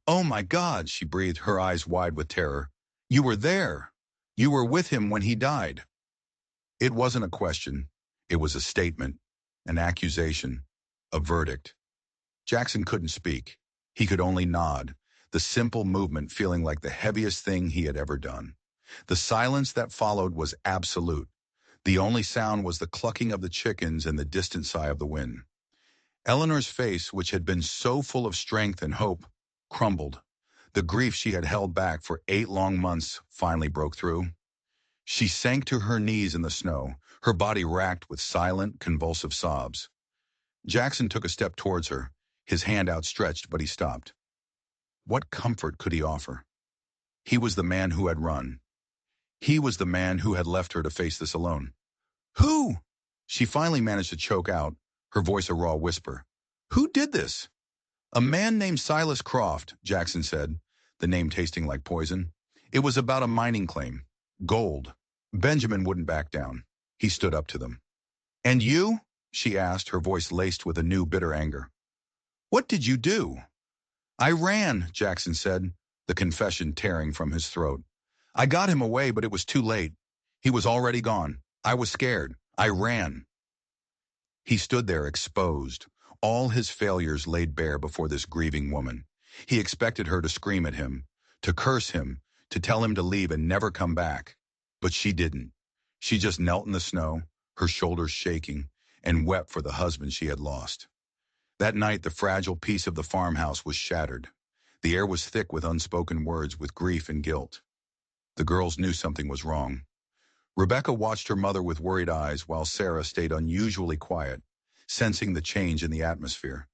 "Oh my God," she breathed, her eyes wide with terror. "You were there. You were with him when he died." It wasn't a question. It was a statement, an accusation, a verdict. Jackson couldn't speak. He could only nod, the simple movement feeling like the heaviest thing he had ever done. The silence that followed was absolute. The only sound was the clucking of the chickens and the distant sigh of the wind. Eleanor's face, which had been so full of strength and hope, crumbled. The grief she had held back for 8 long months finally broke through. She sank to her knees in the snow, her body racked with silent, convulsive sobs. Jackson took a step towards her, his hand outstretched, but he stopped. What comfort could he offer? He was the man who had run. He was the man who had left her to face this alone. "Who?" She finally managed to choke out, her voice a raw whisper. "Who did this?" "A man named Silas Croft," Jackson said, the name tasting like poison. "It was about a mining claim. Gold." Benjamin wouldn't back down. He stood up to them. "And you?" she asked, her voice laced with a new bitter anger. "What did you do?" "I ran," Jackson said, the confession tearing from his throat. "I got him away, but it was too late. He was already gone. I was scared. I ran." He stood there exposed, all his failures laid bare before this grieving woman. He expected her to scream at him, to curse him, to tell him to leave and never come back. But she didn't. She just knelt in the snow, her shoulders shaking, and wept for the husband she had lost. That night, the fragile peace of the farmhouse was shattered. The air was thick with unspoken words, with grief and guilt. The girls knew something was wrong. Rebecca watched her mother with worried eyes while Sarah stayed unusually quiet, sensing the change in the atmosphere.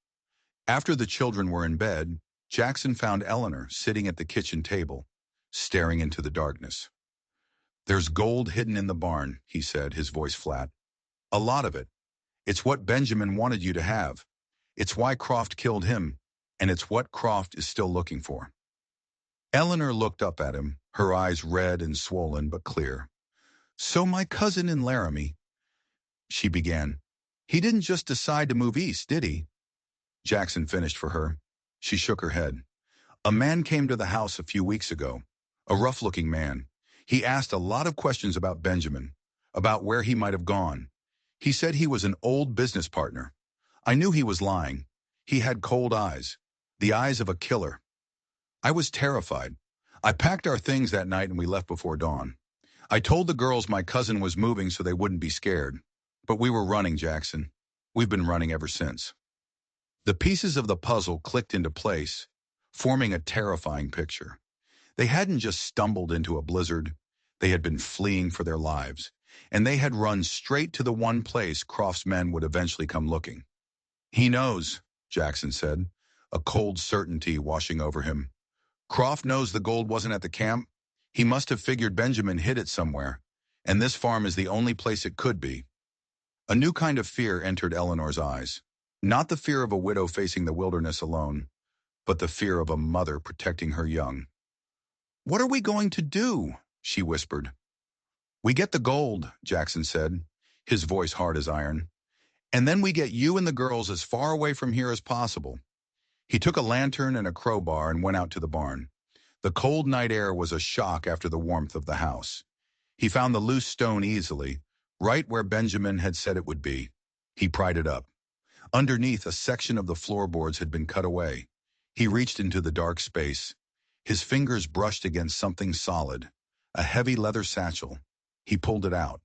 After the children were in bed, Jackson found Eleanor sitting at the kitchen table, staring into the darkness. "There's gold hidden in the barn," he said, his voice flat. "A lot of it. It's what Benjamin wanted you to have. It's why Croft killed him, and it's what Croft is still looking for." Eleanor looked up at him, her eyes red and swollen but clear. "So my cousin in Laramie," she began. "He didn't just decide to move east, did he?" Jackson finished for her. She shook her head. "A man came to the house a few weeks ago, a rough-looking man. He asked a lot of questions about Benjamin, about where he might have gone. He said he was an old business partner. I knew he was lying. He had cold eyes, the eyes of a killer. I was terrified. I packed our things that night and we left before dawn. I told the girls my cousin was moving so they wouldn't be scared. But we were running, Jackson. We've been running ever since." The pieces of the puzzle clicked into place, forming a terrifying picture. They hadn't just stumbled into a blizzard. They had been fleeing for their lives, and they had run straight to the one place Croft's men would eventually come looking. "He knows," Jackson said, a cold certainty washing over him. "Croft knows the gold wasn't at the camp. He must have figured Benjamin hid it somewhere, and this farm is the only place it could be." A new kind of fear entered Eleanor's eyes. Not the fear of a widow facing the wilderness alone, but the fear of a mother protecting her young. "What are we going to do?" she whispered. "We get the gold," Jackson said, his voice hard as iron. "And then we get you and the girls as far away from here as possible." He took a lantern and a crowbar and went out to the barn. The cold night air was a shock after the warmth of the house. He found the loose stone easily, right where Benjamin had said it would be. He pried it up. Underneath, a section of the floorboards had been cut away. He reached into the dark space. His fingers brushed against something solid, a heavy leather satchel. He pulled it out.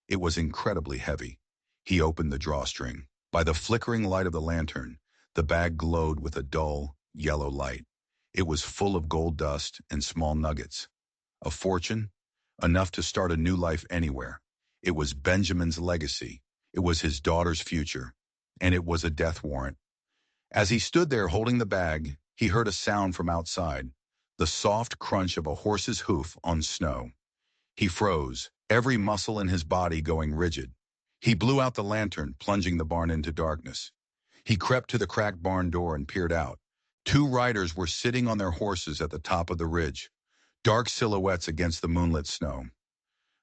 It was incredibly heavy. He opened the drawstring. By the flickering light of the lantern, the bag glowed with a dull, yellow light. It was full of gold dust and small nuggets. A fortune? Enough to start a new life anywhere. It was Benjamin's legacy. It was his daughter's future. And it was a death warrant. As he stood there holding the bag, he heard a sound from outside, the soft crunch of a horse's hoof on snow. He froze, every muscle in his body going rigid. He blew out the lantern, plunging the barn into darkness. He crept to the cracked barn door and peered out. Two riders were sitting on their horses at the top of the ridge, dark silhouettes against the moonlit snow.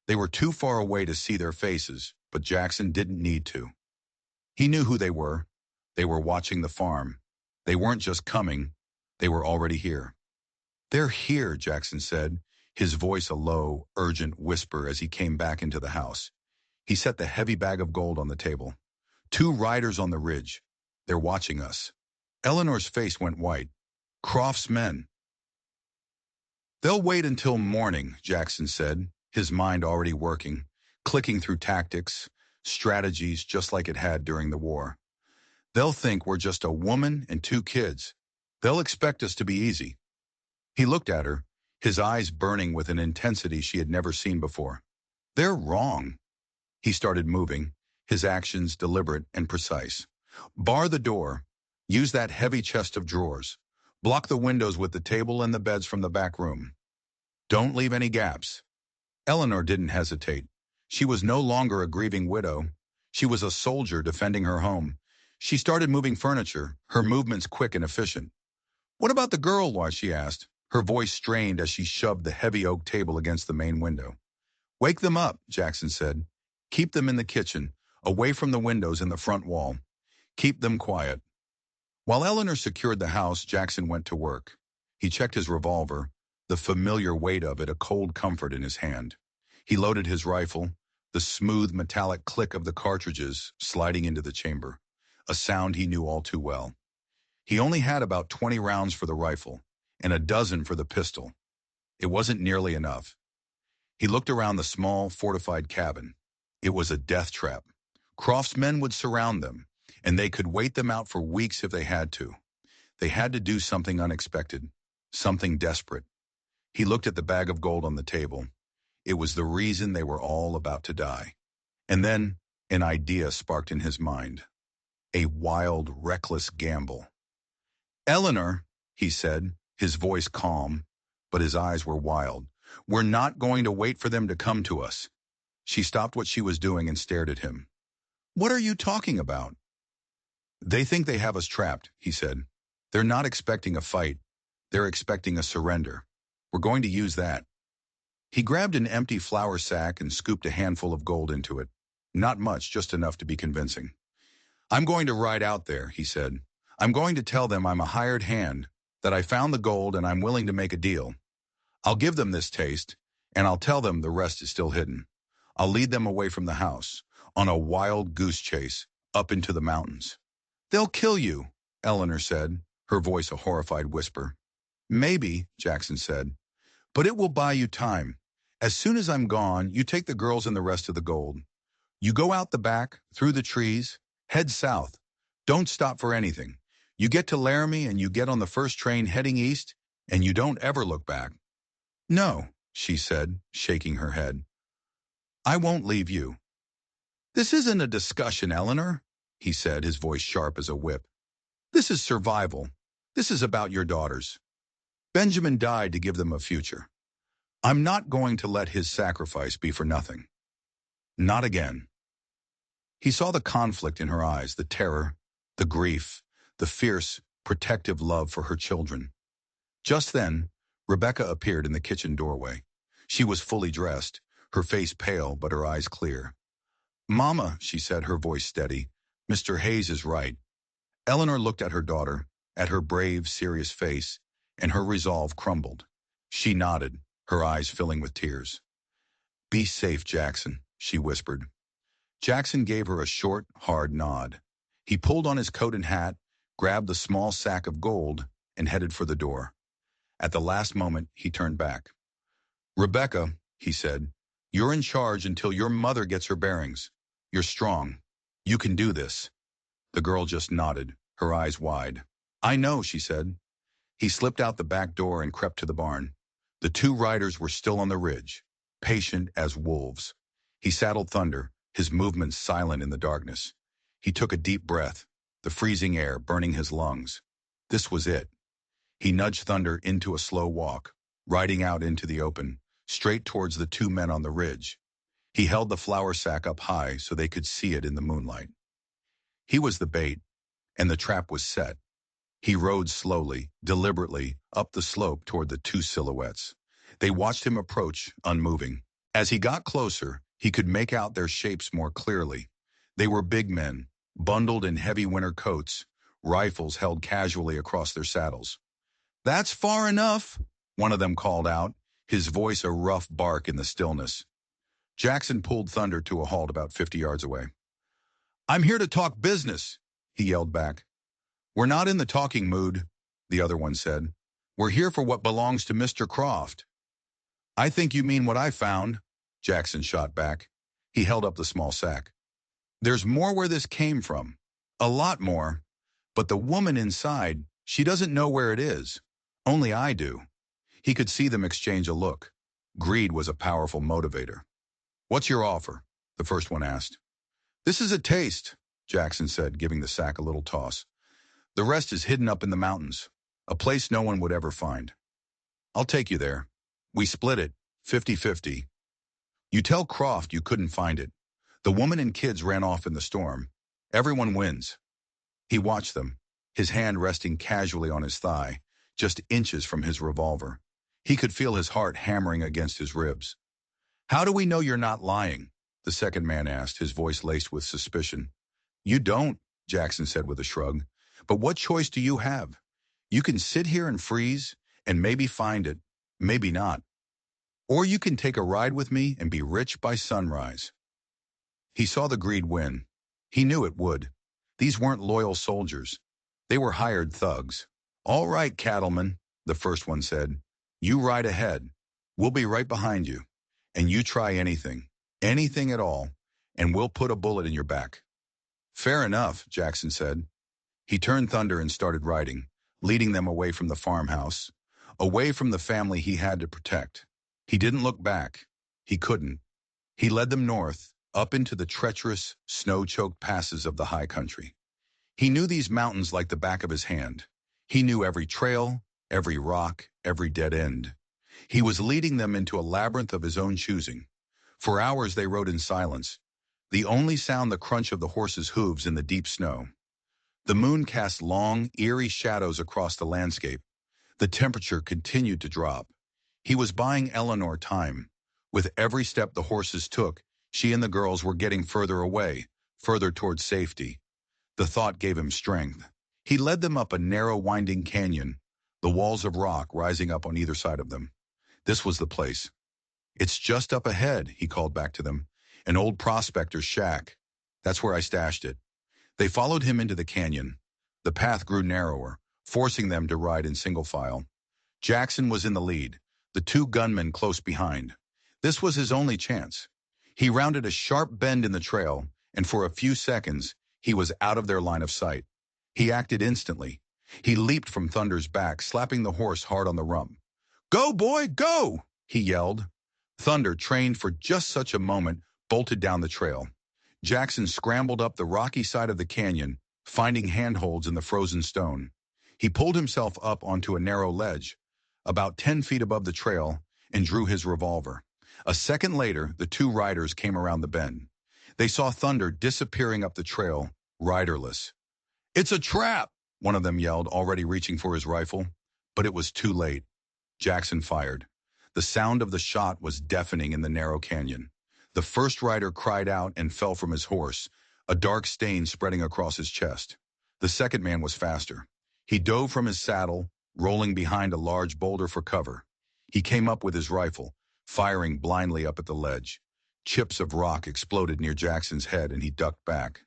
They were too far away to see their faces, but Jackson didn't need to. He knew who they were. They were watching the farm. They weren't just coming, they were already here. "They're here," Jackson said, his voice a low, urgent whisper as he came back into the house. He set the heavy bag of gold on the table. "Two riders on the ridge. They're watching us." Eleanor's face went white. "Croft's men." "They'll wait until morning," Jackson said, his mind already working, clicking through tactics, strategies just like it had during the war. "They'll think we're just a woman and two kids. They'll expect us to be easy." He looked at her, his eyes burning with an intensity she had never seen before. "They're wrong." He started moving, his actions deliberate and precise. "Bar the door. Use that heavy chest of drawers. Block the windows with the table and the beds from the back room. Don't leave any gaps." Eleanor didn't hesitate. She was no longer a grieving widow. She was a soldier defending her home. She started moving furniture, her movements quick and efficient. "What about the girl?" she asked, her voice strained as she shoved the heavy oak table against the main window. "Wake them up," Jackson said. "Keep them in the kitchen, away from the windows in the front wall. Keep them quiet." While Eleanor secured the house, Jackson went to work. He checked his revolver, the familiar weight of it a cold comfort in his hand. He loaded his rifle, the smooth metallic click of the cartridges sliding into the chamber, a sound he knew all too well. He only had about 20 rounds for the rifle, and a dozen for the pistol. It wasn't nearly enough. He looked around the small, fortified cabin. It was a death trap. Croft's men would surround them, and they could wait them out for weeks if they had to. They had to do something unexpected, something desperate. He looked at the bag of gold on the table. It was the reason they were all about to die. And then an idea sparked in his mind. A wild, reckless gamble. "Eleanor," he said, his voice calm, but his eyes were wild. "We're not going to wait for them to come to us." She stopped what she was doing and stared at him. "What are you talking about?" "They think they have us trapped," he said. "They're not expecting a fight. They're expecting a surrender. We're going to use that." He grabbed an empty flour sack and scooped a handful of gold into it. Not much, just enough to be convincing. "I'm going to ride out there," he said. "I'm going to tell them I'm a hired hand, that I found the gold and I'm willing to make a deal. I'll give them this taste, and I'll tell them the rest is still hidden. I'll lead them away from the house, on a wild goose chase, up into the mountains." "They'll kill you," Eleanor said, her voice a horrified whisper. "Maybe," Jackson said, "but it will buy you time. As soon as I'm gone, you take the girls and the rest of the gold. You go out the back, through the trees, head south. Don't stop for anything. You get to Laramie and you get on the first train heading east, and you don't ever look back." "No," she said, shaking her head. "I won't leave you." "This isn't a discussion, Eleanor," he said, his voice sharp as a whip. "This is survival. This is about your daughters. Benjamin died to give them a future. I'm not going to let his sacrifice be for nothing. Not again." He saw the conflict in her eyes, the terror, the grief, the fierce, protective love for her children. Just then, Rebecca appeared in the kitchen doorway. She was fully dressed, her face pale but her eyes clear. "Mama," she said, her voice steady, "Mr. Hayes is right." Eleanor looked at her daughter, at her brave, serious face, and her resolve crumbled. She nodded, her eyes filling with tears. "Be safe, Jackson," she whispered. Jackson gave her a short, hard nod. He pulled on his coat and hat, grabbed the small sack of gold, and headed for the door. At the last moment, he turned back. "Rebecca," he said, "you're in charge until your mother gets her bearings. You're strong. You can do this." The girl just nodded, her eyes wide. "I know," she said. He slipped out the back door and crept to the barn. The two riders were still on the ridge, patient as wolves. He saddled Thunder, his movements silent in the darkness. He took a deep breath, the freezing air burning his lungs. This was it. He nudged Thunder into a slow walk, riding out into the open, straight towards the two men on the ridge. He held the flour sack up high so they could see it in the moonlight. He was the bait, and the trap was set. He rode slowly, deliberately, up the slope toward the two silhouettes. They watched him approach, unmoving. As he got closer, he could make out their shapes more clearly. They were big men, bundled in heavy winter coats, rifles held casually across their saddles. "That's far enough," one of them called out, his voice a rough bark in the stillness. Jackson pulled Thunder to a halt about 50 yards away. "I'm here to talk business," he yelled back. "We're not in the talking mood," the other one said. "We're here for what belongs to Mr. Croft." "I think you mean what I found," Jackson shot back. He held up the small sack. "There's more where this came from. A lot more. But the woman inside, she doesn't know where it is. Only I do." He could see them exchange a look. Greed was a powerful motivator. "What's your offer?" the first one asked. "This is a taste," Jackson said, giving the sack a little toss. "The rest is hidden up in the mountains, a place no one would ever find. I'll take you there. We split it, 50-50. You tell Croft you couldn't find it. The woman and kids ran off in the storm. Everyone wins." He watched them, his hand resting casually on his thigh, just inches from his revolver. He could feel his heart hammering against his ribs. "How do we know you're not lying?" the second man asked, his voice laced with suspicion. "You don't," Jackson said with a shrug. "But what choice do you have? You can sit here and freeze, and maybe find it, maybe not. Or you can take a ride with me and be rich by sunrise." He saw the greed win. He knew it would. These weren't loyal soldiers. They were hired thugs. "All right, cattlemen," the first one said. "You ride ahead. We'll be right behind you. And you try anything, anything at all, and we'll put a bullet in your back." "Fair enough," Jackson said. He turned Thunder and started riding, leading them away from the farmhouse, away from the family he had to protect. He didn't look back. He couldn't. He led them north, up into the treacherous, snow-choked passes of the high country. He knew these mountains like the back of his hand. He knew every trail, every rock, every dead end. He was leading them into a labyrinth of his own choosing. For hours they rode in silence, the only sound the crunch of the horses' hooves in the deep snow. The moon cast long, eerie shadows across the landscape. The temperature continued to drop. He was buying Eleanor time. With every step the horses took, she and the girls were getting further away, further towards safety. The thought gave him strength. He led them up a narrow, winding canyon, the walls of rock rising up on either side of them. This was the place. "It's just up ahead," he called back to them. "An old prospector's shack. That's where I stashed it." They followed him into the canyon. The path grew narrower, forcing them to ride in single file. Jackson was in the lead, the two gunmen close behind. This was his only chance. He rounded a sharp bend in the trail, and for a few seconds, he was out of their line of sight. He acted instantly. He leaped from Thunder's back, slapping the horse hard on the rump. "Go, boy, go!" he yelled. Thunder, trained for just such a moment, bolted down the trail. Jackson scrambled up the rocky side of the canyon, finding handholds in the frozen stone. He pulled himself up onto a narrow ledge, about 10 feet above the trail, and drew his revolver. A second later, the two riders came around the bend. They saw Thunder disappearing up the trail, riderless. "It's a trap!" one of them yelled, already reaching for his rifle. But it was too late. Jackson fired. The sound of the shot was deafening in the narrow canyon. The first rider cried out and fell from his horse, a dark stain spreading across his chest. The second man was faster. He dove from his saddle, rolling behind a large boulder for cover. He came up with his rifle, firing blindly up at the ledge. Chips of rock exploded near Jackson's head and he ducked back.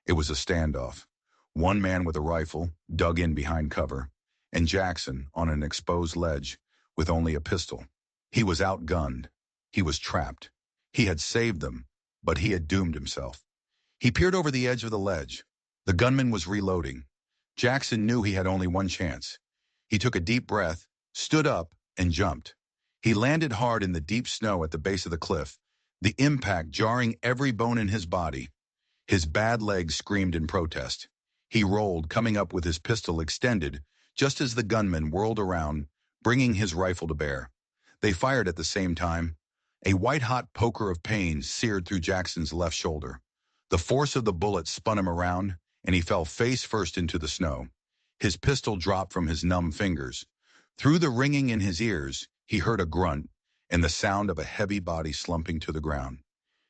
It was a standoff. One man with a rifle dug in behind cover, and Jackson on an exposed ledge with only a pistol. He was outgunned. He was trapped. He had saved them, but he had doomed himself. He peered over the edge of the ledge. The gunman was reloading. Jackson knew he had only one chance. He took a deep breath, stood up, and jumped. He landed hard in the deep snow at the base of the cliff, the impact jarring every bone in his body. His bad legs screamed in protest. He rolled, coming up with his pistol extended, just as the gunman whirled around, bringing his rifle to bear. They fired at the same time. A white-hot poker of pain seared through Jackson's left shoulder. The force of the bullet spun him around, and he fell face first into the snow. His pistol dropped from his numb fingers. Through the ringing in his ears, he heard a grunt and the sound of a heavy body slumping to the ground.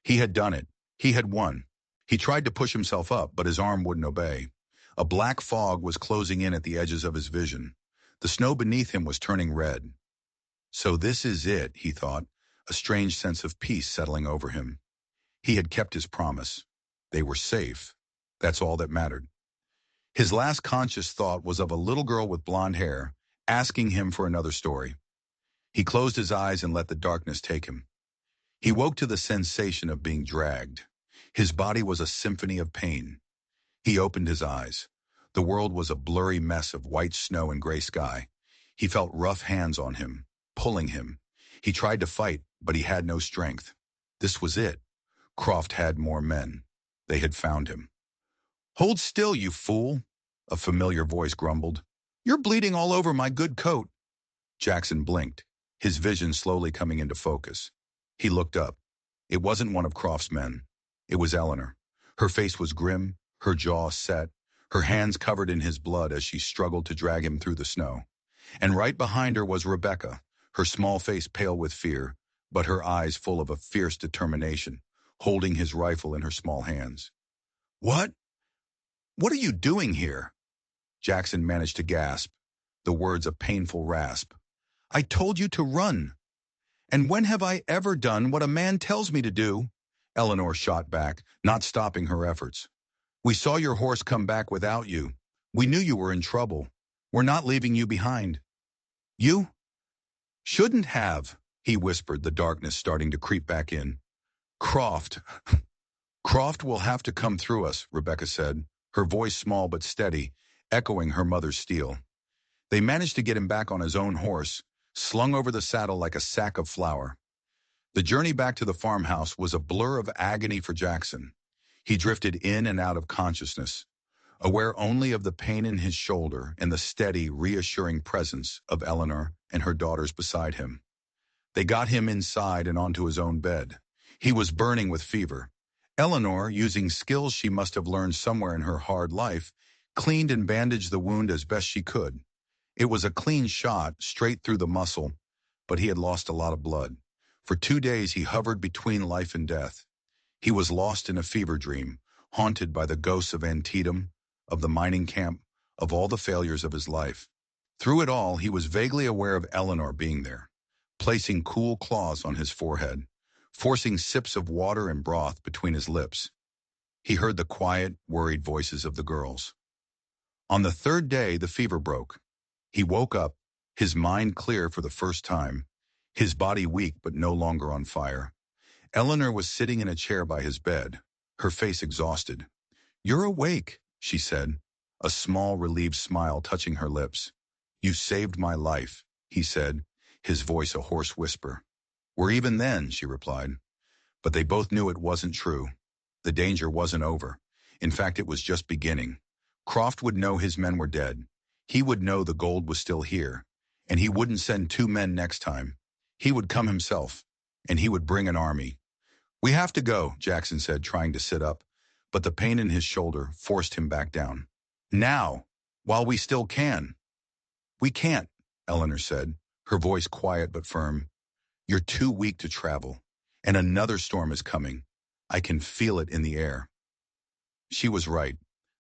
He had done it. He had won. He tried to push himself up, but his arm wouldn't obey. A black fog was closing in at the edges of his vision. The snow beneath him was turning red. So this is it, he thought, a strange sense of peace settling over him. He had kept his promise. They were safe. That's all that mattered. His last conscious thought was of a little girl with blonde hair, asking him for another story. He closed his eyes and let the darkness take him. He woke to the sensation of being dragged. His body was a symphony of pain. He opened his eyes. The world was a blurry mess of white snow and gray sky. He felt rough hands on him, pulling him. He tried to fight, but he had no strength. This was it. Croft had more men. They had found him. "Hold still, you fool," a familiar voice grumbled. "You're bleeding all over my good coat." Jackson blinked, his vision slowly coming into focus. He looked up. It wasn't one of Croft's men. It was Eleanor. Her face was grim, her jaw set, her hands covered in his blood as she struggled to drag him through the snow. And right behind her was Rebecca, her small face pale with fear, but her eyes full of a fierce determination, holding his rifle in her small hands. "What? What are you doing here?" Jackson managed to gasp, the words a painful rasp. "I told you to run." "And when have I ever done what a man tells me to do?" Eleanor shot back, not stopping her efforts. "We saw your horse come back without you. We knew you were in trouble. We're not leaving you behind." "You shouldn't have," he whispered, the darkness starting to creep back in. "Croft will have to come through us," Rebecca said, her voice small but steady, echoing her mother's steel. They managed to get him back on his own horse, slung over the saddle like a sack of flour. The journey back to the farmhouse was a blur of agony for Jackson. He drifted in and out of consciousness, aware only of the pain in his shoulder and the steady, reassuring presence of Eleanor and her daughters beside him. They got him inside and onto his own bed. He was burning with fever. Eleanor, using skills she must have learned somewhere in her hard life, cleaned and bandaged the wound as best she could. It was a clean shot, straight through the muscle, but he had lost a lot of blood. For 2 days he hovered between life and death. He was lost in a fever dream, haunted by the ghosts of Antietam, of the mining camp, of all the failures of his life. Through it all, he was vaguely aware of Eleanor being there, placing cool claws on his forehead, forcing sips of water and broth between his lips. He heard the quiet, worried voices of the girls. On the 3rd day, the fever broke. He woke up, his mind clear for the first time, his body weak but no longer on fire. Eleanor was sitting in a chair by his bed, her face exhausted. "You're awake," she said, a small, relieved smile touching her lips. "You saved my life," he said, his voice a hoarse whisper. "We're even then," she replied. But they both knew it wasn't true. The danger wasn't over. In fact, it was just beginning. Croft would know his men were dead. He would know the gold was still here. And he wouldn't send 2 men next time. He would come himself. And he would bring an army. "We have to go," Jackson said, trying to sit up. But the pain in his shoulder forced him back down. "Now!" While we still can. We can't, Eleanor said, her voice quiet but firm. You're too weak to travel, and another storm is coming. I can feel it in the air. She was right.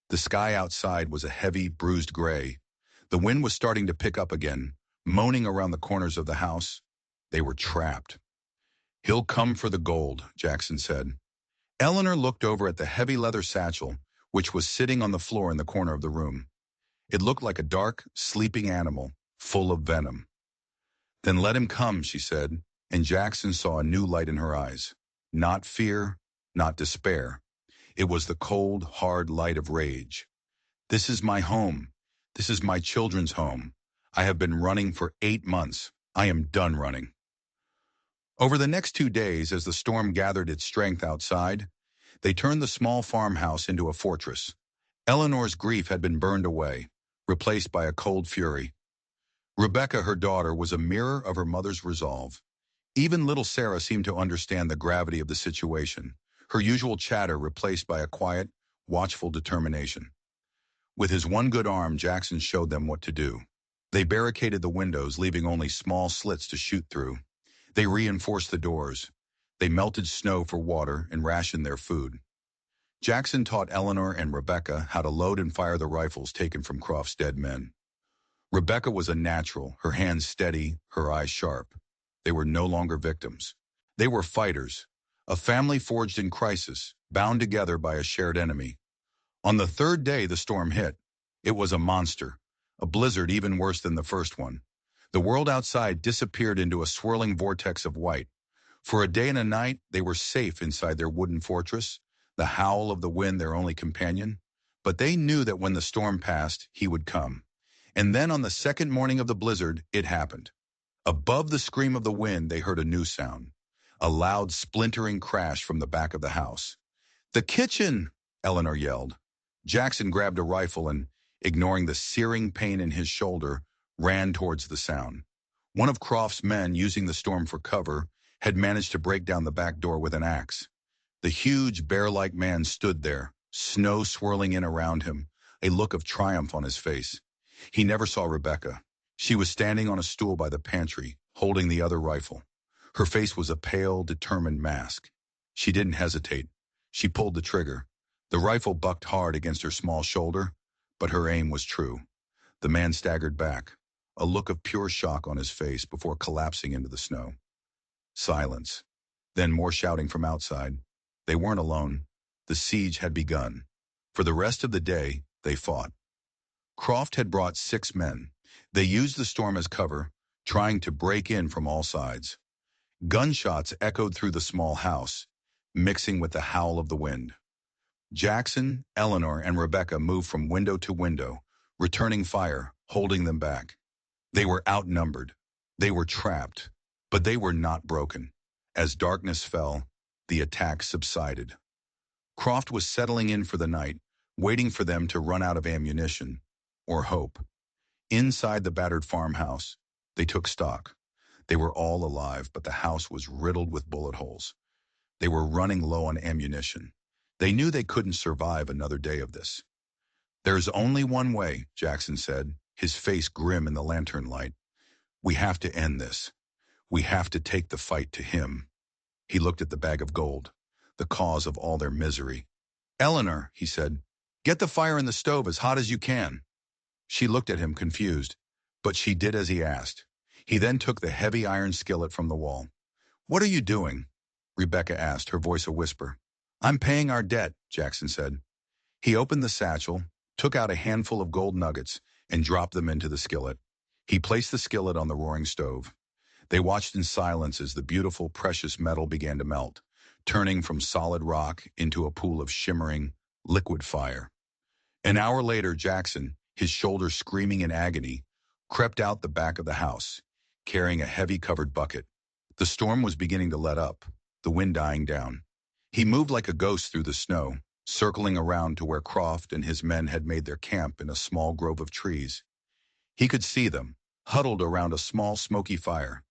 The sky outside was a heavy, bruised gray. The wind was starting to pick up again, moaning around the corners of the house. They were trapped. He'll come for the gold, Jackson said. Eleanor looked over at the heavy leather satchel, which was sitting on the floor in the corner of the room. It looked like a dark, sleeping animal, full of venom. Then let him come, she said, and Jackson saw a new light in her eyes. Not fear, not despair. It was the cold, hard light of rage. This is my home. This is my children's home. I have been running for 8 months. I am done running. Over the next 2 days, as the storm gathered its strength outside, they turned the small farmhouse into a fortress. Eleanor's grief had been burned away, replaced by a cold fury. Rebecca, her daughter, was a mirror of her mother's resolve. Even little Sarah seemed to understand the gravity of the situation, her usual chatter replaced by a quiet, watchful determination. With his one good arm, Jackson showed them what to do. They barricaded the windows, leaving only small slits to shoot through. They reinforced the doors. They melted snow for water and rationed their food. Jackson taught Eleanor and Rebecca how to load and fire the rifles taken from Croft's dead men. Rebecca was a natural, her hands steady, her eyes sharp. They were no longer victims. They were fighters, a family forged in crisis, bound together by a shared enemy. On the third day the storm hit. It was a monster, a blizzard even worse than the first one. The world outside disappeared into a swirling vortex of white. For a day and a night, they were safe inside their wooden fortress, the howl of the wind their only companion. But they knew that when the storm passed, he would come. And then on the second morning of the blizzard, it happened. Above the scream of the wind, they heard a new sound, a loud splintering crash from the back of the house. "The kitchen!" Eleanor yelled. Jackson grabbed a rifle and, ignoring the searing pain in his shoulder, ran towards the sound. One of Croft's men, using the storm for cover, had managed to break down the back door with an axe. The huge, bear-like man stood there, snow swirling in around him, a look of triumph on his face. He never saw Rebecca. She was standing on a stool by the pantry, holding the other rifle. Her face was a pale, determined mask. She didn't hesitate. She pulled the trigger. The rifle bucked hard against her small shoulder, but her aim was true. The man staggered back, a look of pure shock on his face before collapsing into the snow. Silence. Then more shouting from outside. They weren't alone. The siege had begun. For the rest of the day, they fought. Croft had brought 6 men. They used the storm as cover, trying to break in from all sides. Gunshots echoed through the small house, mixing with the howl of the wind. Jackson, Eleanor, and Rebecca moved from window to window, returning fire, holding them back. They were outnumbered. They were trapped. But they were not broken. As darkness fell, the attack subsided. Croft was settling in for the night, waiting for them to run out of ammunition, or hope. Inside the battered farmhouse, they took stock. They were all alive, but the house was riddled with bullet holes. They were running low on ammunition. They knew they couldn't survive another day of this. "There's only one way," Jackson said, his face grim in the lantern light. "We have to end this. We have to take the fight to him." He looked at the bag of gold, the cause of all their misery. "Eleanor," he said, "get the fire in the stove as hot as you can." She looked at him confused, but she did as he asked. He then took the heavy iron skillet from the wall. "What are you doing?" Rebecca asked, her voice a whisper. "I'm paying our debt," Jackson said. He opened the satchel, took out a handful of gold nuggets, and dropped them into the skillet. He placed the skillet on the roaring stove. They watched in silence as the beautiful, precious metal began to melt, turning from solid rock into a pool of shimmering, liquid fire. An hour later, Jackson, his shoulder screaming in agony, crept out the back of the house, carrying a heavy covered bucket. The storm was beginning to let up, the wind dying down. He moved like a ghost through the snow, circling around to where Croft and his men had made their camp in a small grove of trees. He could see them, huddled around a small smoky fire.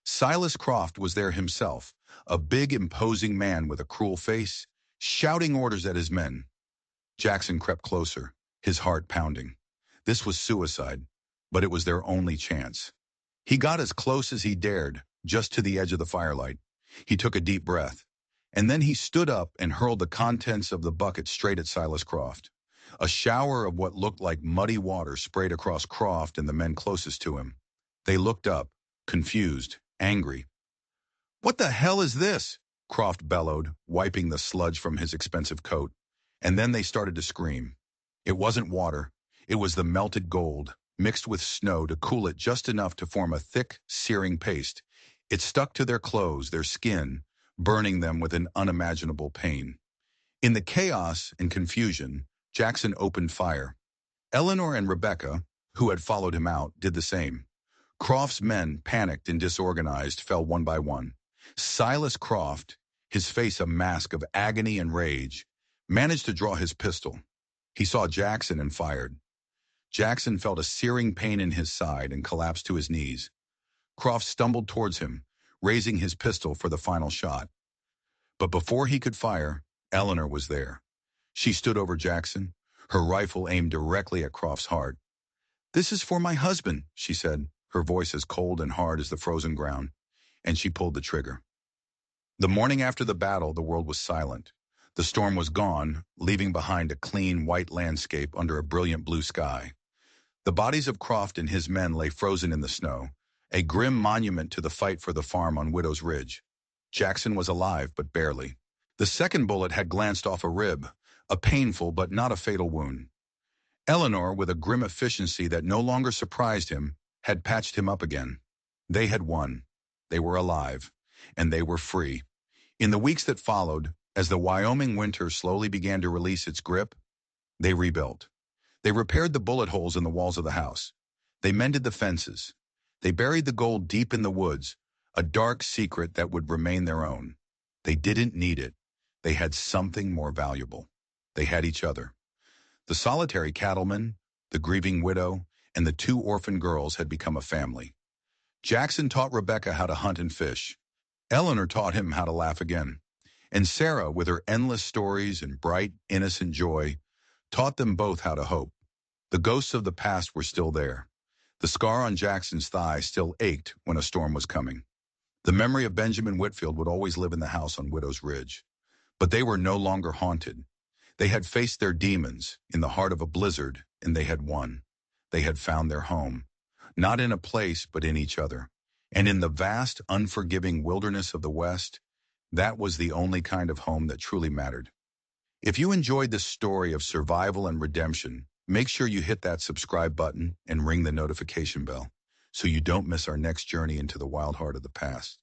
Silas Croft was there himself, a big, imposing man with a cruel face, shouting orders at his men. Jackson crept closer, his heart pounding. This was suicide, but it was their only chance. He got as close as he dared, just to the edge of the firelight. He took a deep breath, and then he stood up and hurled the contents of the bucket straight at Silas Croft. A shower of what looked like muddy water sprayed across Croft and the men closest to him. They looked up, confused, angry. "What the hell is this?" Croft bellowed, wiping the sludge from his expensive coat. And then they started to scream. It wasn't water. It was the melted gold, mixed with snow to cool it just enough to form a thick, searing paste. It stuck to their clothes, their skin, burning them with an unimaginable pain. In the chaos and confusion, Jackson opened fire. Eleanor and Rebecca, who had followed him out, did the same. Croft's men, panicked and disorganized, fell one by one. Silas Croft, his face a mask of agony and rage, managed to draw his pistol. He saw Jackson and fired. Jackson felt a searing pain in his side and collapsed to his knees. Croft stumbled towards him, raising his pistol for the final shot. But before he could fire, Eleanor was there. She stood over Jackson, her rifle aimed directly at Croft's heart. "This is for my husband," she said, her voice as cold and hard as the frozen ground, and she pulled the trigger. The morning after the battle, the world was silent. The storm was gone, leaving behind a clean, white landscape under a brilliant blue sky. The bodies of Croft and his men lay frozen in the snow, a grim monument to the fight for the farm on Widow's Ridge. Jackson was alive, but barely. The second bullet had glanced off a rib, a painful but not a fatal wound. Eleanor, with a grim efficiency that no longer surprised him, had patched him up again. They had won. They were alive, and they were free. In the weeks that followed, as the Wyoming winter slowly began to release its grip, they rebuilt. They repaired the bullet holes in the walls of the house. They mended the fences. They buried the gold deep in the woods, a dark secret that would remain their own. They didn't need it. They had something more valuable. They had each other. The solitary cattleman, the grieving widow, and the two orphan girls had become a family. Jackson taught Rebecca how to hunt and fish. Eleanor taught him how to laugh again. And Sarah, with her endless stories and bright, innocent joy, taught them both how to hope. The ghosts of the past were still there. The scar on Jackson's thigh still ached when a storm was coming. The memory of Benjamin Whitfield would always live in the house on Widow's Ridge. But they were no longer haunted. They had faced their demons in the heart of a blizzard, and they had won. They had found their home, not in a place, but in each other. And in the vast, unforgiving wilderness of the West, that was the only kind of home that truly mattered. If you enjoyed this story of survival and redemption, make sure you hit that subscribe button and ring the notification bell so you don't miss our next journey into the wild heart of the past.